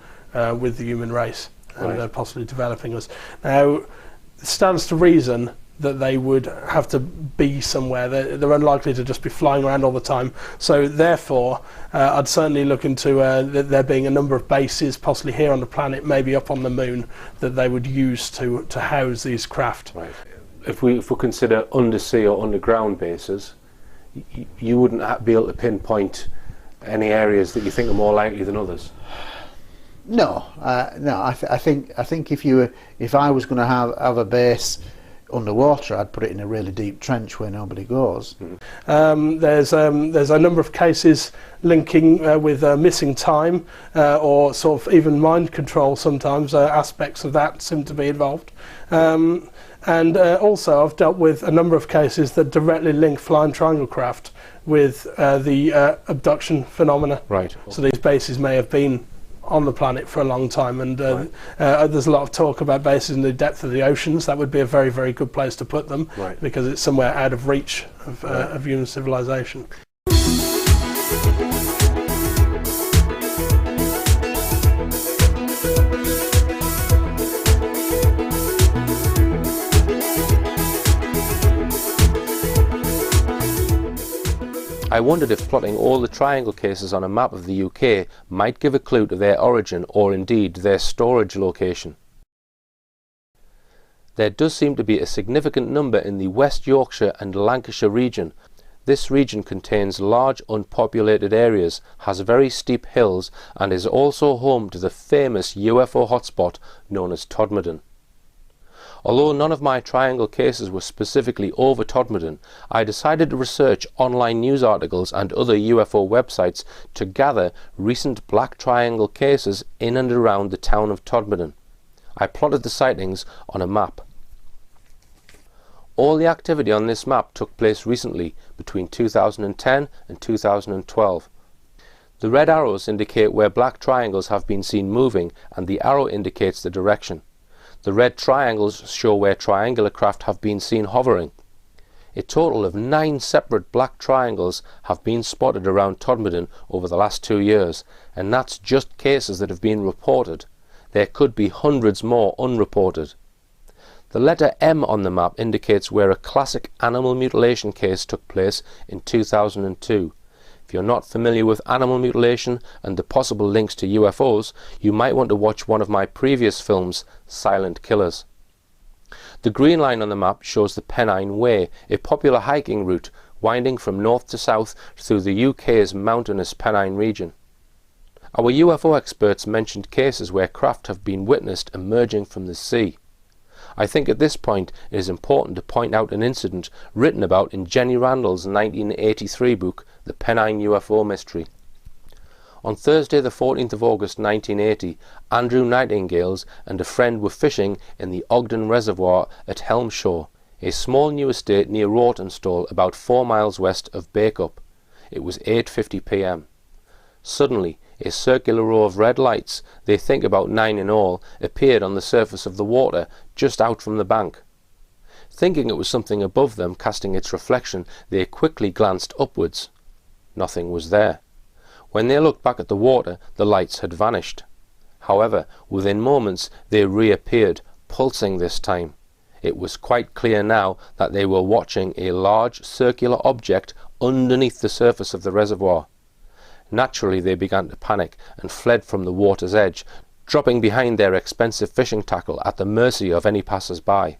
with the human race, and they're possibly developing us. Now, it stands to reason that they would have to be somewhere. They're unlikely to just be flying around all the time. So therefore, I'd certainly look into there being a number of bases, possibly here on the planet, maybe up on the moon, that they would use to house these craft. Right. If we consider undersea or underground bases, you wouldn't be able to pinpoint any areas that you think are more likely than others. No, I think if I was going to have a base underwater, I'd put it in a really deep trench where nobody goes. There's a number of cases linking with missing time or sort of even mind control. Sometimes aspects of that seem to be involved. And also I've dealt with a number of cases that directly link flying triangle craft with the abduction phenomena. Right. So these bases may have been on the planet for a long time, and there's a lot of talk about bases in the depth of the oceans. That would be a very good place to put them, because it's somewhere out of reach of human civilization. I wondered if plotting all the triangle cases on a map of the UK might give a clue to their origin or indeed their storage location. There does seem to be a significant number in the West Yorkshire and Lancashire region. This region contains large unpopulated areas, has very steep hills, and is also home to the famous UFO hotspot known as Todmorden. Although none of my triangle cases were specifically over Todmorden, I decided to research online news articles and other UFO websites to gather recent black triangle cases in and around the town of Todmorden. I plotted the sightings on a map. All the activity on this map took place recently, between 2010 and 2012. The red arrows indicate where black triangles have been seen moving, and the arrow indicates the direction. The red triangles show where triangular craft have been seen hovering. A total of 9 separate black triangles have been spotted around Todmorden over the last 2 years, and that's just cases that have been reported. There could be hundreds more unreported. The letter M on the map indicates where a classic animal mutilation case took place in 2002. If you're not familiar with animal mutilation and the possible links to UFOs, you might want to watch one of my previous films, Silent Killers. The green line on the map shows the Pennine Way, a popular hiking route winding from north to south through the UK's mountainous Pennine region. Our UFO experts mentioned cases where craft have been witnessed emerging from the sea. I think at this point it is important to point out an incident written about in Jenny Randall's 1983 book, The Pennine UFO Mystery. On Thursday the 14th of August 1980, Andrew Nightingales and a friend were fishing in the Ogden Reservoir at Helmshore, a small new estate near Rawtenstall about 4 miles west of Bacup. It was 8:50 p.m. Suddenly, a circular row of red lights, they think about 9 in all, appeared on the surface of the water just out from the bank. Thinking it was something above them casting its reflection, they quickly glanced upwards. Nothing was there. When they looked back at the water, the lights had vanished. However, within moments they reappeared, pulsing this time. It was quite clear now that they were watching a large circular object underneath the surface of the reservoir. Naturally, they began to panic and fled from the water's edge, dropping behind their expensive fishing tackle at the mercy of any passers-by.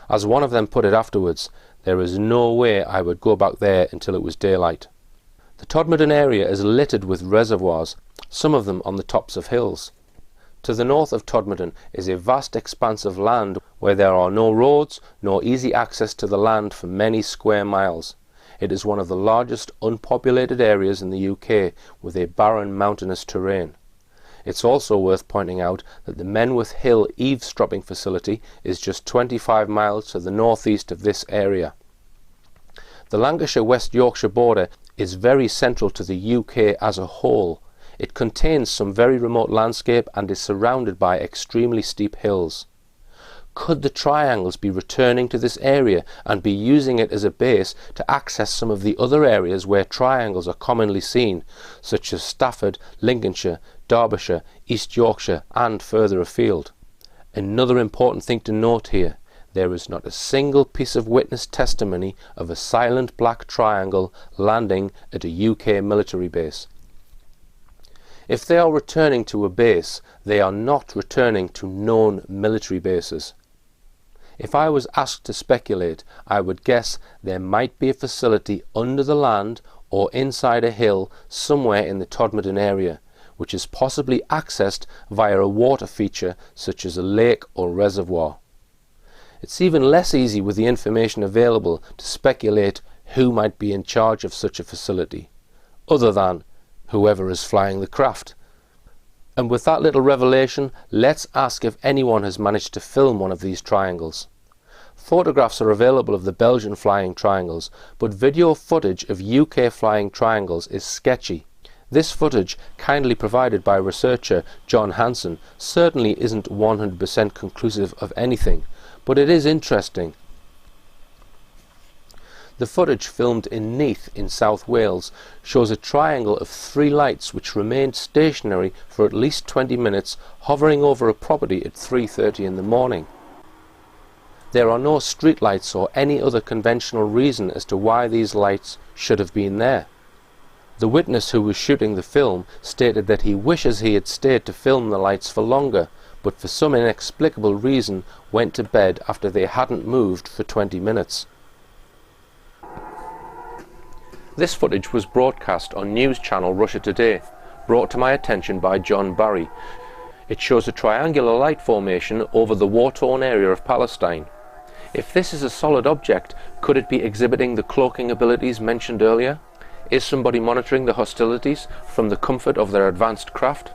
As one of them put it afterwards, "There is no way I would go back there until it was daylight." The Todmorden area is littered with reservoirs, some of them on the tops of hills. To the north of Todmorden is a vast expanse of land where there are no roads nor easy access to the land for many square miles. It is one of the largest unpopulated areas in the UK, with a barren mountainous terrain. It's also worth pointing out that the Menwith Hill eavesdropping facility is just 25 miles to the northeast of this area. The Lancashire-West Yorkshire border is very central to the UK as a whole. It contains some very remote landscape and is surrounded by extremely steep hills. Could the triangles be returning to this area and be using it as a base to access some of the other areas where triangles are commonly seen, such as Stafford, Lincolnshire, Derbyshire, East Yorkshire and further afield? Another important thing to note here, there is not a single piece of witness testimony of a silent black triangle landing at a UK military base. If they are returning to a base, they are not returning to known military bases. If I was asked to speculate, I would guess there might be a facility under the land or inside a hill somewhere in the Todmorden area, which is possibly accessed via a water feature such as a lake or reservoir. It's even less easy with the information available to speculate who might be in charge of such a facility, other than whoever is flying the craft. And with that little revelation, let's ask if anyone has managed to film one of these triangles. Photographs are available of the Belgian flying triangles, but video footage of UK flying triangles is sketchy. This footage, kindly provided by researcher John Hanson, certainly isn't 100% conclusive of anything, but it is interesting. The footage filmed in Neath in South Wales shows a triangle of 3 lights which remained stationary for at least 20 minutes, hovering over a property at 3:30 in the morning. There are no street lights or any other conventional reason as to why these lights should have been there. The witness who was shooting the film stated that he wishes he had stayed to film the lights for longer, but for some inexplicable reason went to bed after they hadn't moved for 20 minutes. This footage was broadcast on news channel Russia Today, brought to my attention by John Barry. It shows a triangular light formation over the war-torn area of Palestine. If this is a solid object, could it be exhibiting the cloaking abilities mentioned earlier? Is somebody monitoring the hostilities from the comfort of their advanced craft?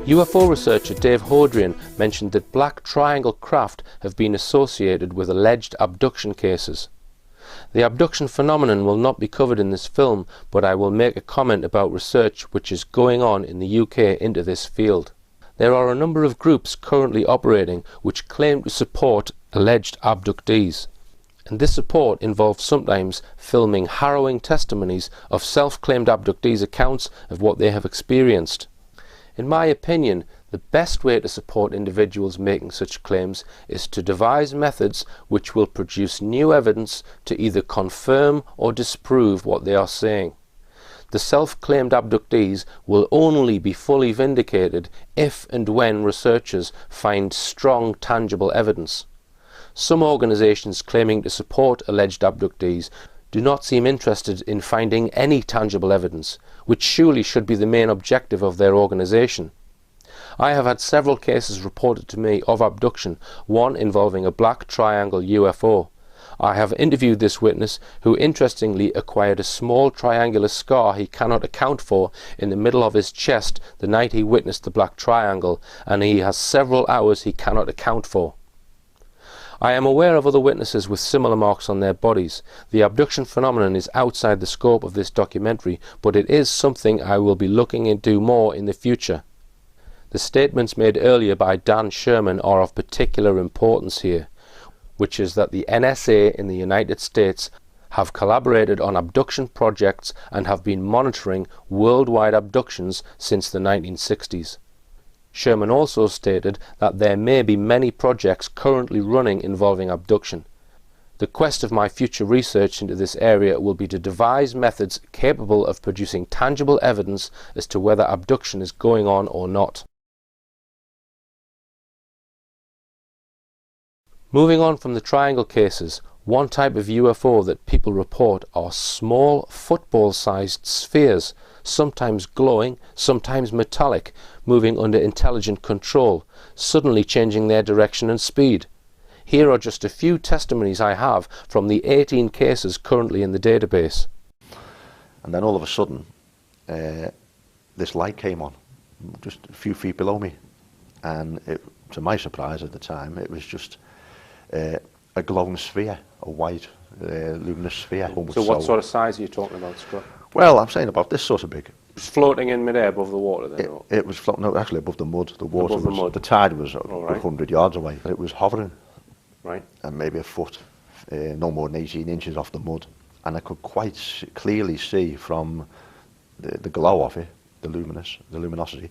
UFO researcher Dave Hodrian mentioned that black triangle craft have been associated with alleged abduction cases. The abduction phenomenon will not be covered in this film, but I will make a comment about research which is going on in the UK into this field. There are a number of groups currently operating which claim to support alleged abductees, and this support involves sometimes filming harrowing testimonies of self-claimed abductees' accounts of what they have experienced. In my opinion, the best way to support individuals making such claims is to devise methods which will produce new evidence to either confirm or disprove what they are saying. The self-claimed abductees will only be fully vindicated if and when researchers find strong, tangible evidence. Some organisations claiming to support alleged abductees do not seem interested in finding any tangible evidence, which surely should be the main objective of their organisation. I have had several cases reported to me of abduction, one involving a black triangle UFO. I have interviewed this witness, who interestingly acquired a small triangular scar he cannot account for in the middle of his chest the night he witnessed the black triangle, and he has several hours he cannot account for. I am aware of other witnesses with similar marks on their bodies. The abduction phenomenon is outside the scope of this documentary, but it is something I will be looking into more in the future. The statements made earlier by Dan Sherman are of particular importance here, which is that the NSA in the United States have collaborated on abduction projects and have been monitoring worldwide abductions since the 1960s. Sherman also stated that there may be many projects currently running involving abduction. The quest of my future research into this area will be to devise methods capable of producing tangible evidence as to whether abduction is going on or not. Moving on from the triangle cases, one type of UFO that people report are small football-sized spheres, sometimes glowing, sometimes metallic, moving under intelligent control, suddenly changing their direction and speed. Here are just a few testimonies I have from the 18 cases currently in the database. And then all of a sudden, this light came on, just a few feet below me. And to my surprise at the time, it was just a glowing sphere, a white luminous sphere. So what sort of size are you talking about, Scott? Well, I'm saying about this sort of big. It was floating in midair above the water then? It was floating, no, actually above the mud. The water above the mud. The tide was 100 yards away. It was hovering. Right. And maybe a foot, no more than 18 inches off the mud. And I could quite clearly see from the glow of it, the luminosity,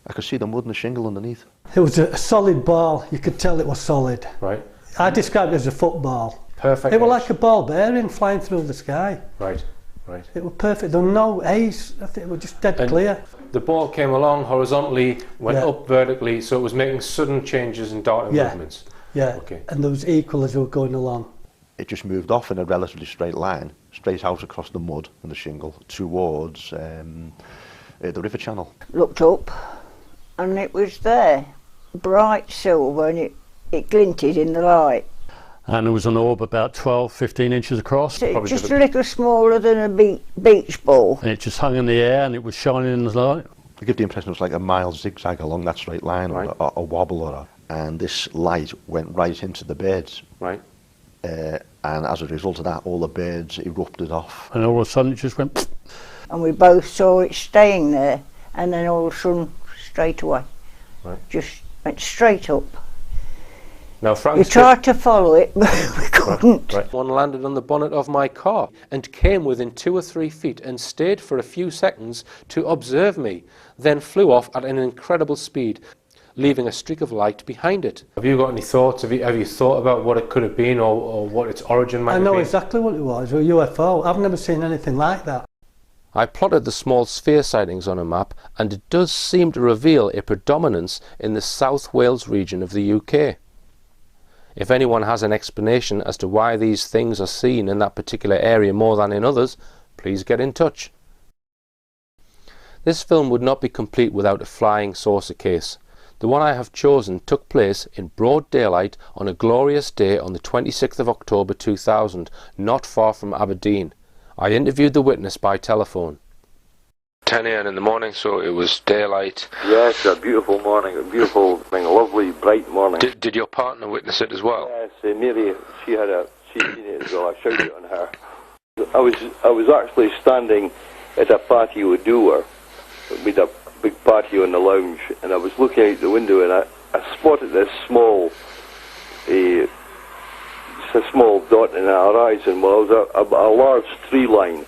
I could see the mud and the shingle underneath. It was a solid ball. You could tell it was solid. Right. I described it as a football. Perfect. It was like a ball bearing flying through the sky. Right. Right. It was perfect. There were no A's. I think it was just dead clear. The ball came along horizontally, went up vertically, so it was making sudden changes in darting movements. Yeah. Okay. And there was equal as they were going along. It just moved off in a relatively straight line, straight out across the mud and the shingle towards the river channel. Looked up, and it was there, bright silver, and it glinted in the light. And there was an orb about 12, 15 inches across. Just a little smaller than a beach ball. And it just hung in the air and it was shining in the light. I give the impression it was like a mild zigzag along that straight line, or a wobble, and this light went right into the beds. Right. and as a result of that, all the birds erupted off. And all of a sudden it just went. And we both saw it staying there, and then all of a sudden, straight away, just went straight up. Now, We tried to follow it, but we couldn't. One landed on the bonnet of my car and came within 2 or 3 feet and stayed for a few seconds to observe me, then flew off at an incredible speed, leaving a streak of light behind it. Have you got any thoughts? Have you thought about what it could have been or what its origin might have been? I know exactly what it was, a UFO. I've never seen anything like that. I plotted the small sphere sightings on a map, and it does seem to reveal a predominance in the South Wales region of the UK. If anyone has an explanation as to why these things are seen in that particular area more than in others, please get in touch. This film would not be complete without a flying saucer case. The one I have chosen took place in broad daylight on a glorious day on the 26th of October 2000, not far from Aberdeen. I interviewed the witness by telephone. 10 a.m. in the morning, so it was daylight. Yes, a beautiful morning, a beautiful, lovely, bright morning. Did your partner witness it as well? Yes, Mary, she seen it as well. I shouted on her. I was actually standing at a patio door with a big patio in the lounge, and I was looking out the window, and I spotted this small dot in the horizon. Well, it was a large tree line.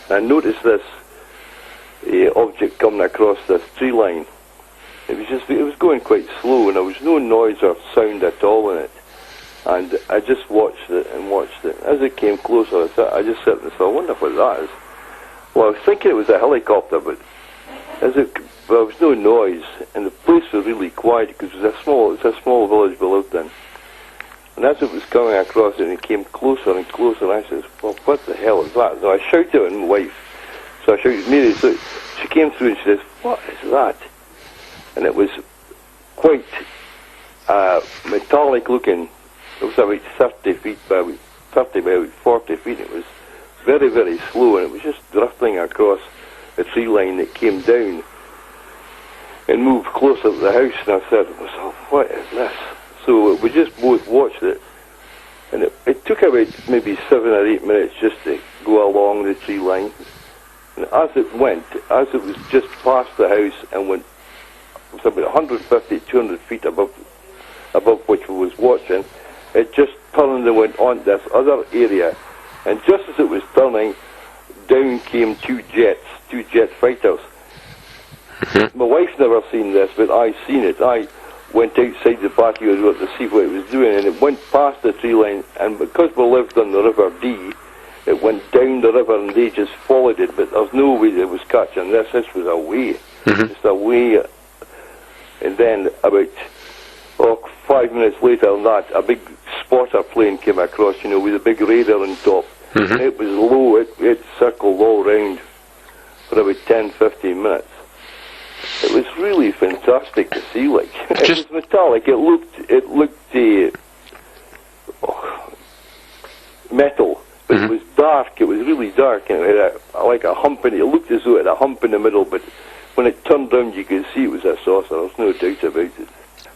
I noticed this object coming across this tree line. It was going quite slow, and there was no noise or sound at all in it. And I just watched it and watched it. As it came closer, I just sat and thought, I wonder what that is. Well, I was thinking it was a helicopter, but there was no noise, and the place was really quiet because it's a small village we lived in. And as it was coming across it, and it came closer and closer, and I said, well, what the hell is that? So I shouted at my wife. So I shouted, Mary. So she came through and she says, what is that? And it was quite metallic looking. It was about 30 feet by 40 feet. It was very, very slow, and it was just drifting across a tree line that came down and moved closer to the house. And I said to myself, what is this? So we just both watched it, and it took about maybe 7 or 8 minutes just to go along the tree line. And as it was just past the house and went, it was about 150, 200 feet above which we was watching, it just turned and went on this other area. And just as it was turning, down came two jet fighters. My wife never seen this, but I seen it. I went outside the patio door to see what it was doing, and it went past the tree line, and because we lived on the River Dee, it went down the river and they just followed it, but there's no way it was catching this. This was away, just away. And then about 5 minutes later than that, a big spotter plane came across, with a big radar on top. And it was low, it circled all round for about 10-15 minutes. It was really fantastic to see, like. It was metallic, it looked metal, but it was dark, it was really dark, and it had like a hump in it. It looked as though it had a hump in the middle, but when it turned round you could see it was a saucer, there's no doubt about it.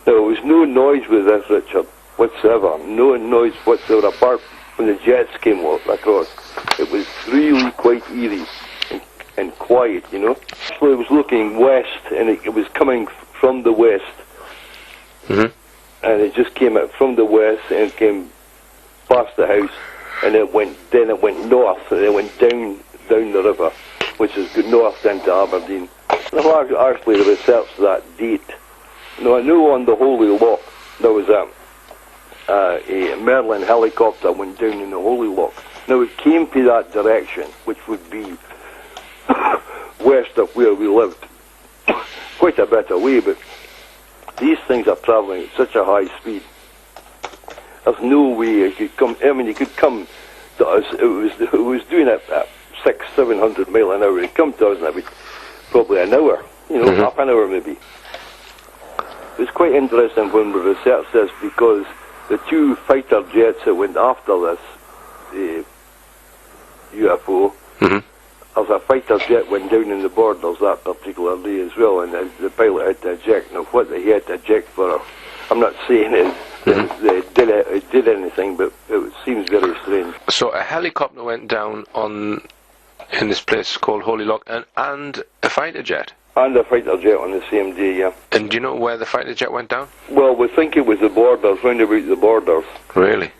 There was no noise with this, Richard, whatsoever. No noise whatsoever, apart from the jets came across. It was really quite eerie and quiet, Actually, I was looking west, and it was coming from the west. And it just came out from the west, and it came past the house, and it went north, and it went down the river, which is north into Aberdeen. And I've actually researched that date. Now, I know on the Holy Loch there was a Merlin helicopter went down in the Holy Loch. Now it came to that direction, which would be west of where we lived, quite a bit away, but these things are travelling at such a high speed. There's no way it could come. I mean, it could come to us. It was doing it at 600-700 mile an hour. It come to us in about probably an hour, half an hour maybe. It was quite interesting when we researched this, because the two fighter jets that went after this UFO, there's a fighter jet went down in the Borders that particular day as well, and the pilot had to eject. Now, what he had to eject for, I'm not saying it it did anything, but it seems very strange. So a helicopter went down in this place called Holy Loch, and a fighter jet? And a fighter jet on the same day, yeah. And do you know where the fighter jet went down? Well, we think it was the borders, round about the borders. Really?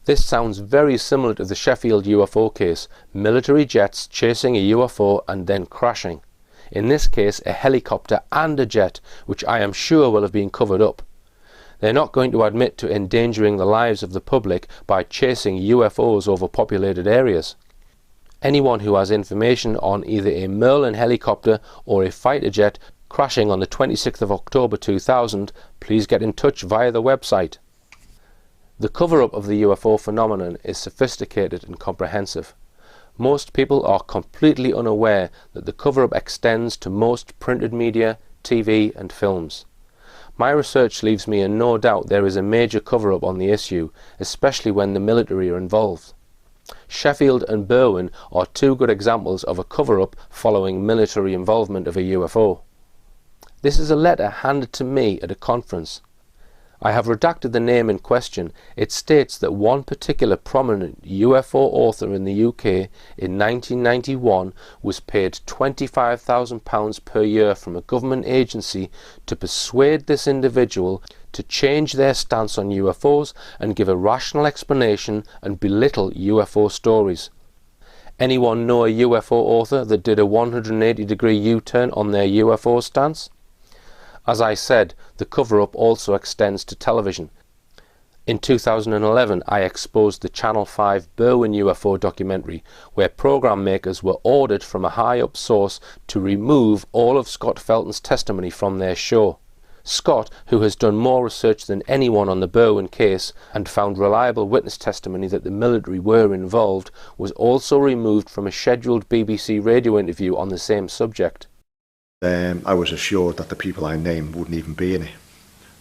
This sounds very similar to the Sheffield UFO case, military jets chasing a UFO and then crashing. In this case, a helicopter and a jet, which I am sure will have been covered up. They're not going to admit to endangering the lives of the public by chasing UFOs over populated areas. Anyone who has information on either a Merlin helicopter or a fighter jet crashing on the 26th of October 2000, please get in touch via the website. The cover-up of the UFO phenomenon is sophisticated and comprehensive. Most people are completely unaware that the cover-up extends to most printed media, TV and films. My research leaves me in no doubt there is a major cover-up on the issue, especially when the military are involved. Sheffield and Berwyn are two good examples of a cover-up following military involvement of a UFO. This is a letter handed to me at a conference. I have redacted the name in question. It states that one particular prominent UFO author in the UK in 1991 was paid £25,000 per year from a government agency to persuade this individual to change their stance on UFOs and give a rational explanation and belittle UFO stories. Anyone know a UFO author that did a 180-degree U-turn on their UFO stance? As I said, the cover-up also extends to television. In 2011, I exposed the Channel 5 Berwyn UFO documentary, where programme makers were ordered from a high-up source to remove all of Scott Felton's testimony from their show. Scott, who has done more research than anyone on the Berwyn case and found reliable witness testimony that the military were involved, was also removed from a scheduled BBC radio interview on the same subject. I was assured that the people I named wouldn't even be in it.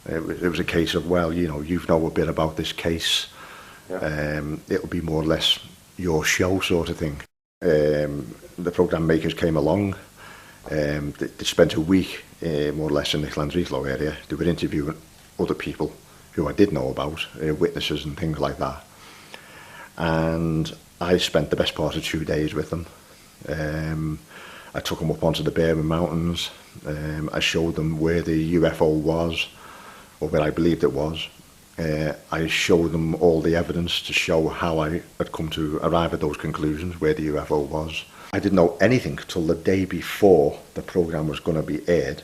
It was a case of, well, you know a bit about this case. Yeah. It'll be more or less your show sort of thing. The programme makers came along. They spent a week more or less in the Llanrheadlo area. They were interviewing other people who I did know about, witnesses and things like that. And I spent the best part of 2 days with them. I took them up onto the Berwyn Mountains. I showed them where the UFO was, or where I believed it was. I showed them all the evidence to show how I had come to arrive at those conclusions, where the UFO was. I didn't know anything till the day before the programme was going to be aired.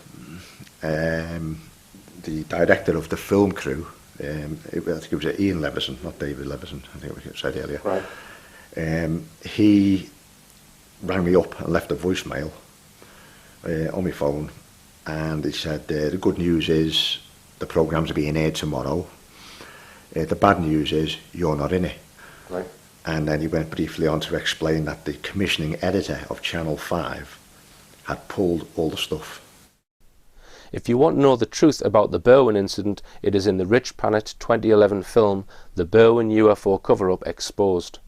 The director of the film crew, I think it was Ian Leveson, not David Leveson, I think we said earlier. Right. He rang me up and left a voicemail on my phone, and he said, the good news is the programme's being aired tomorrow. The bad news is you're not in it. Right. And then he went briefly on to explain that the commissioning editor of Channel 5 had pulled all the stuff. If you want to know the truth about the Berwyn incident, it is in the Rich Planet 2011 film, The Berwyn UFO Cover-Up Exposed.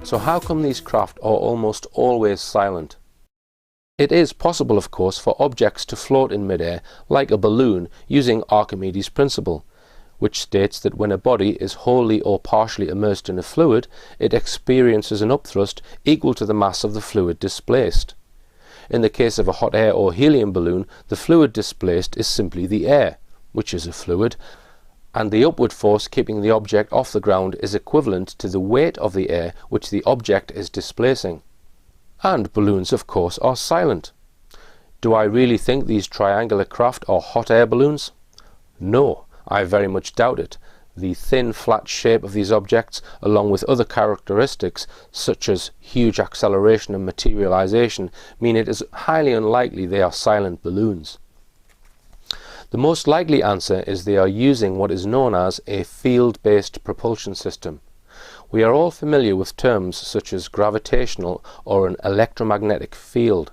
So how come these craft are almost always silent? It is possible, of course, for objects to float in midair like a balloon using Archimedes' principle, which states that when a body is wholly or partially immersed in a fluid, it experiences an upthrust equal to the mass of the fluid displaced. In the case of a hot air or helium balloon, the fluid displaced is simply the air, which is a fluid, and the upward force keeping the object off the ground is equivalent to the weight of the air which the object is displacing. And balloons, of course, are silent. Do I really think these triangular craft are hot air balloons? No, I very much doubt it. The thin, flat shape of these objects, along with other characteristics such as huge acceleration and materialization, mean it is highly unlikely they are silent balloons. The most likely answer is they are using what is known as a field-based propulsion system. We are all familiar with terms such as gravitational or an electromagnetic field.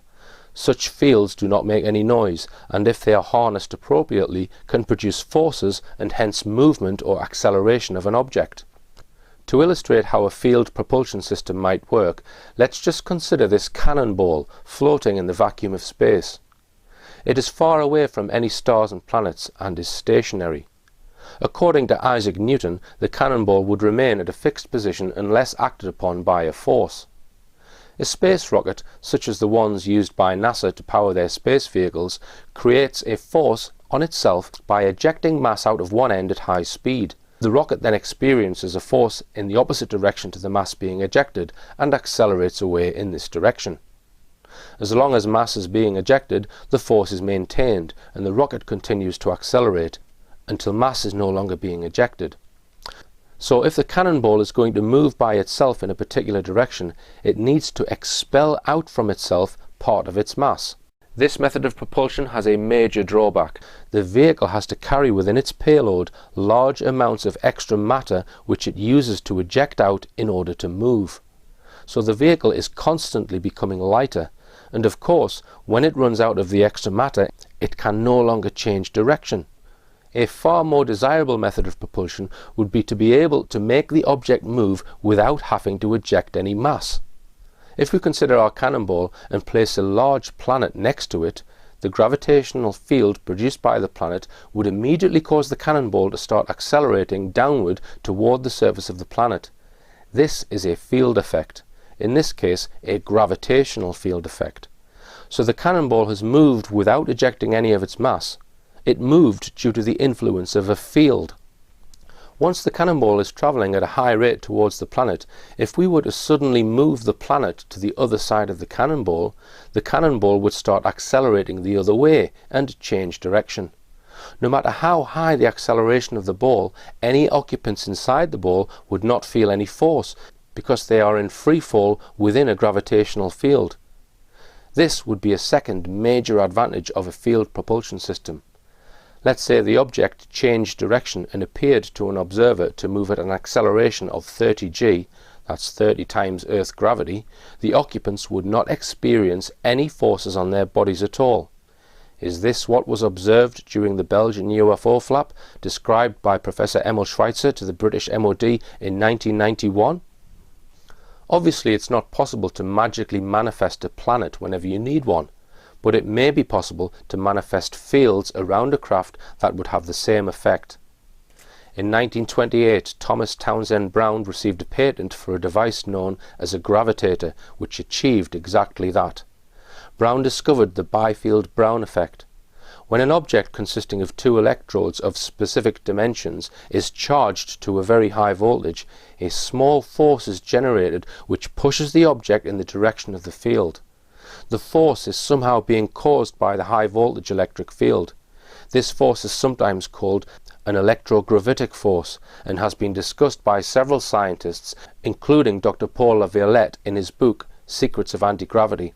Such fields do not make any noise, and if they are harnessed appropriately, can produce forces and hence movement or acceleration of an object. To illustrate how a field propulsion system might work, let's just consider this cannonball floating in the vacuum of space. It is far away from any stars and planets and is stationary. According to Isaac Newton, the cannonball would remain at a fixed position unless acted upon by a force. A space rocket, such as the ones used by NASA to power their space vehicles, creates a force on itself by ejecting mass out of one end at high speed. The rocket then experiences a force in the opposite direction to the mass being ejected and accelerates away in this direction. As long as mass is being ejected, the force is maintained and the rocket continues to accelerate until mass is no longer being ejected. So if the cannonball is going to move by itself in a particular direction, it needs to expel out from itself part of its mass. This method of propulsion has a major drawback. The vehicle has to carry within its payload large amounts of extra matter which it uses to eject out in order to move. So the vehicle is constantly becoming lighter, and of course, when it runs out of the extra matter, it can no longer change direction. A far more desirable method of propulsion would be to be able to make the object move without having to eject any mass. If we consider our cannonball and place a large planet next to it, the gravitational field produced by the planet would immediately cause the cannonball to start accelerating downward toward the surface of the planet. This is a field effect, in this case a gravitational field effect. So the cannonball has moved without ejecting any of its mass. It moved due to the influence of a field. Once the cannonball is travelling at a high rate towards the planet, if we were to suddenly move the planet to the other side of the cannonball would start accelerating the other way and change direction. No matter how high the acceleration of the ball, any occupants inside the ball would not feel any force because they are in free fall within a gravitational field. This would be a second major advantage of a field propulsion system. Let's say the object changed direction and appeared to an observer to move at an acceleration of 30 g, that's 30 times Earth's gravity. The occupants would not experience any forces on their bodies at all. Is this what was observed during the Belgian UFO flap described by Professor Emil Schweitzer to the British MOD in 1991? Obviously it's not possible to magically manifest a planet whenever you need one, but it may be possible to manifest fields around a craft that would have the same effect. In 1928, Thomas Townsend Brown received a patent for a device known as a gravitator, which achieved exactly that. Brown discovered the Bifield-Brown effect. When an object consisting of two electrodes of specific dimensions is charged to a very high voltage, a small force is generated which pushes the object in the direction of the field. The force is somehow being caused by the high voltage electric field. This force is sometimes called an electrogravitic force and has been discussed by several scientists, including Dr. Paul LaViolette in his book Secrets of Anti-Gravity.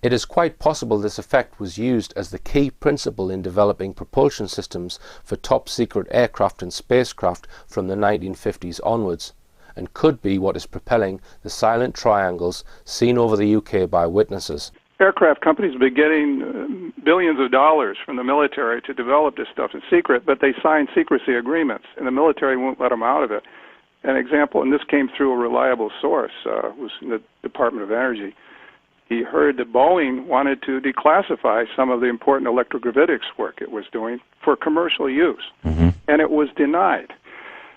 It is quite possible this effect was used as the key principle in developing propulsion systems for top-secret aircraft and spacecraft from the 1950s onwards, and could be what is propelling the silent triangles seen over the UK by witnesses. Aircraft companies have been getting billions of dollars from the military to develop this stuff in secret, but they sign secrecy agreements, and the military won't let them out of it. An example, and this came through a reliable source, was in the Department of Energy. He heard that Boeing wanted to declassify some of the important electrogravitics work it was doing for commercial use, and it was denied.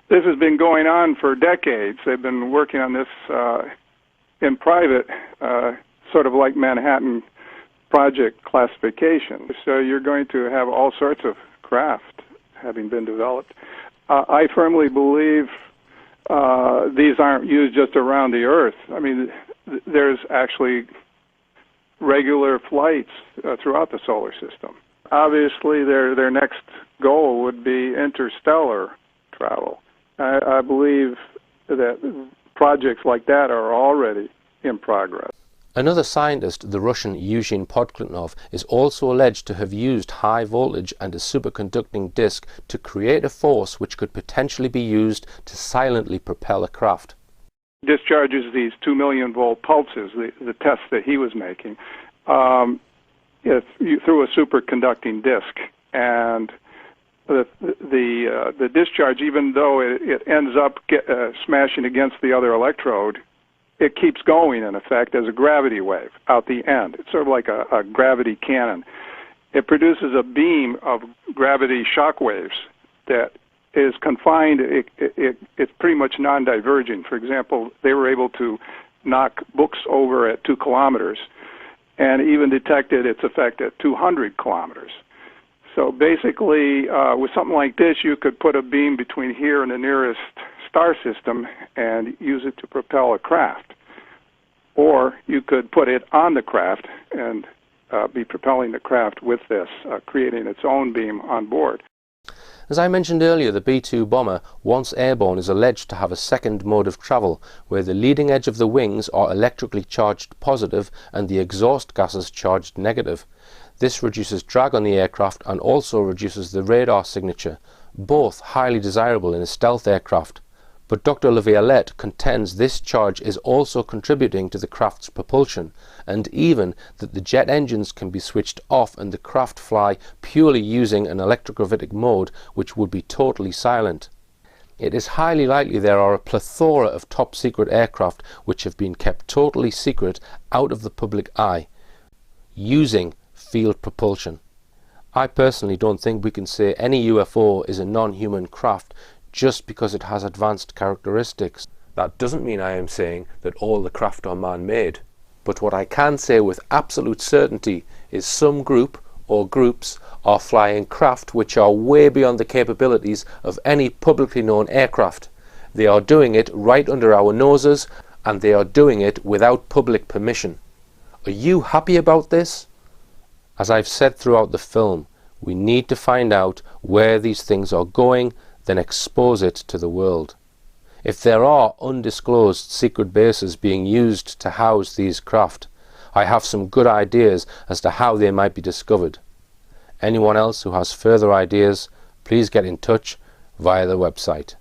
This has been going on for decades. They've been working on this in private, sort of like Manhattan Project classification. So you're going to have all sorts of craft having been developed. I firmly believe these aren't used just around the Earth. I mean, there's actually regular flights throughout the solar system. Obviously, their next goal would be interstellar travel. I believe that projects like that are already in progress. Another scientist, the Russian Yuzhin Podkletnov, is also alleged to have used high voltage and a superconducting disk to create a force which could potentially be used to silently propel a craft. discharges these 2 million volt pulses, the tests that he was making, through a superconducting disk. And the discharge, even though it ends up smashing against the other electrode, it keeps going, in effect, as a gravity wave out the end. It's sort of like a gravity cannon. It produces a beam of gravity shock waves that is confined. It's pretty much non-divergent. For example, they were able to knock books over at 2 kilometers and even detected its effect at 200 kilometers. So basically, with something like this, you could put a beam between here and the nearest star system and use it to propel a craft. Or you could put it on the craft and be propelling the craft with this, creating its own beam on board. As I mentioned earlier, the B-2 bomber, once airborne, is alleged to have a second mode of travel, where the leading edge of the wings are electrically charged positive and the exhaust gases charged negative. This reduces drag on the aircraft and also reduces the radar signature, both highly desirable in a stealth aircraft. But Dr. Laviolette contends this charge is also contributing to the craft's propulsion, and even that the jet engines can be switched off and the craft fly purely using an electrogravitic mode which would be totally silent. It is highly likely there are a plethora of top secret aircraft which have been kept totally secret out of the public eye, using field propulsion. I personally don't think we can say any UFO is a non-human craft just because it has advanced characteristics. That doesn't mean I am saying that all the craft are man-made, but what I can say with absolute certainty is some group or groups are flying craft which are way beyond the capabilities of any publicly known aircraft. They are doing it right under our noses, and they are doing it without public permission. Are you happy about this? As I've said throughout the film, we need to find out where these things are going, then expose it to the world. If there are undisclosed secret bases being used to house these craft, I have some good ideas as to how they might be discovered. Anyone else who has further ideas, please get in touch via the website.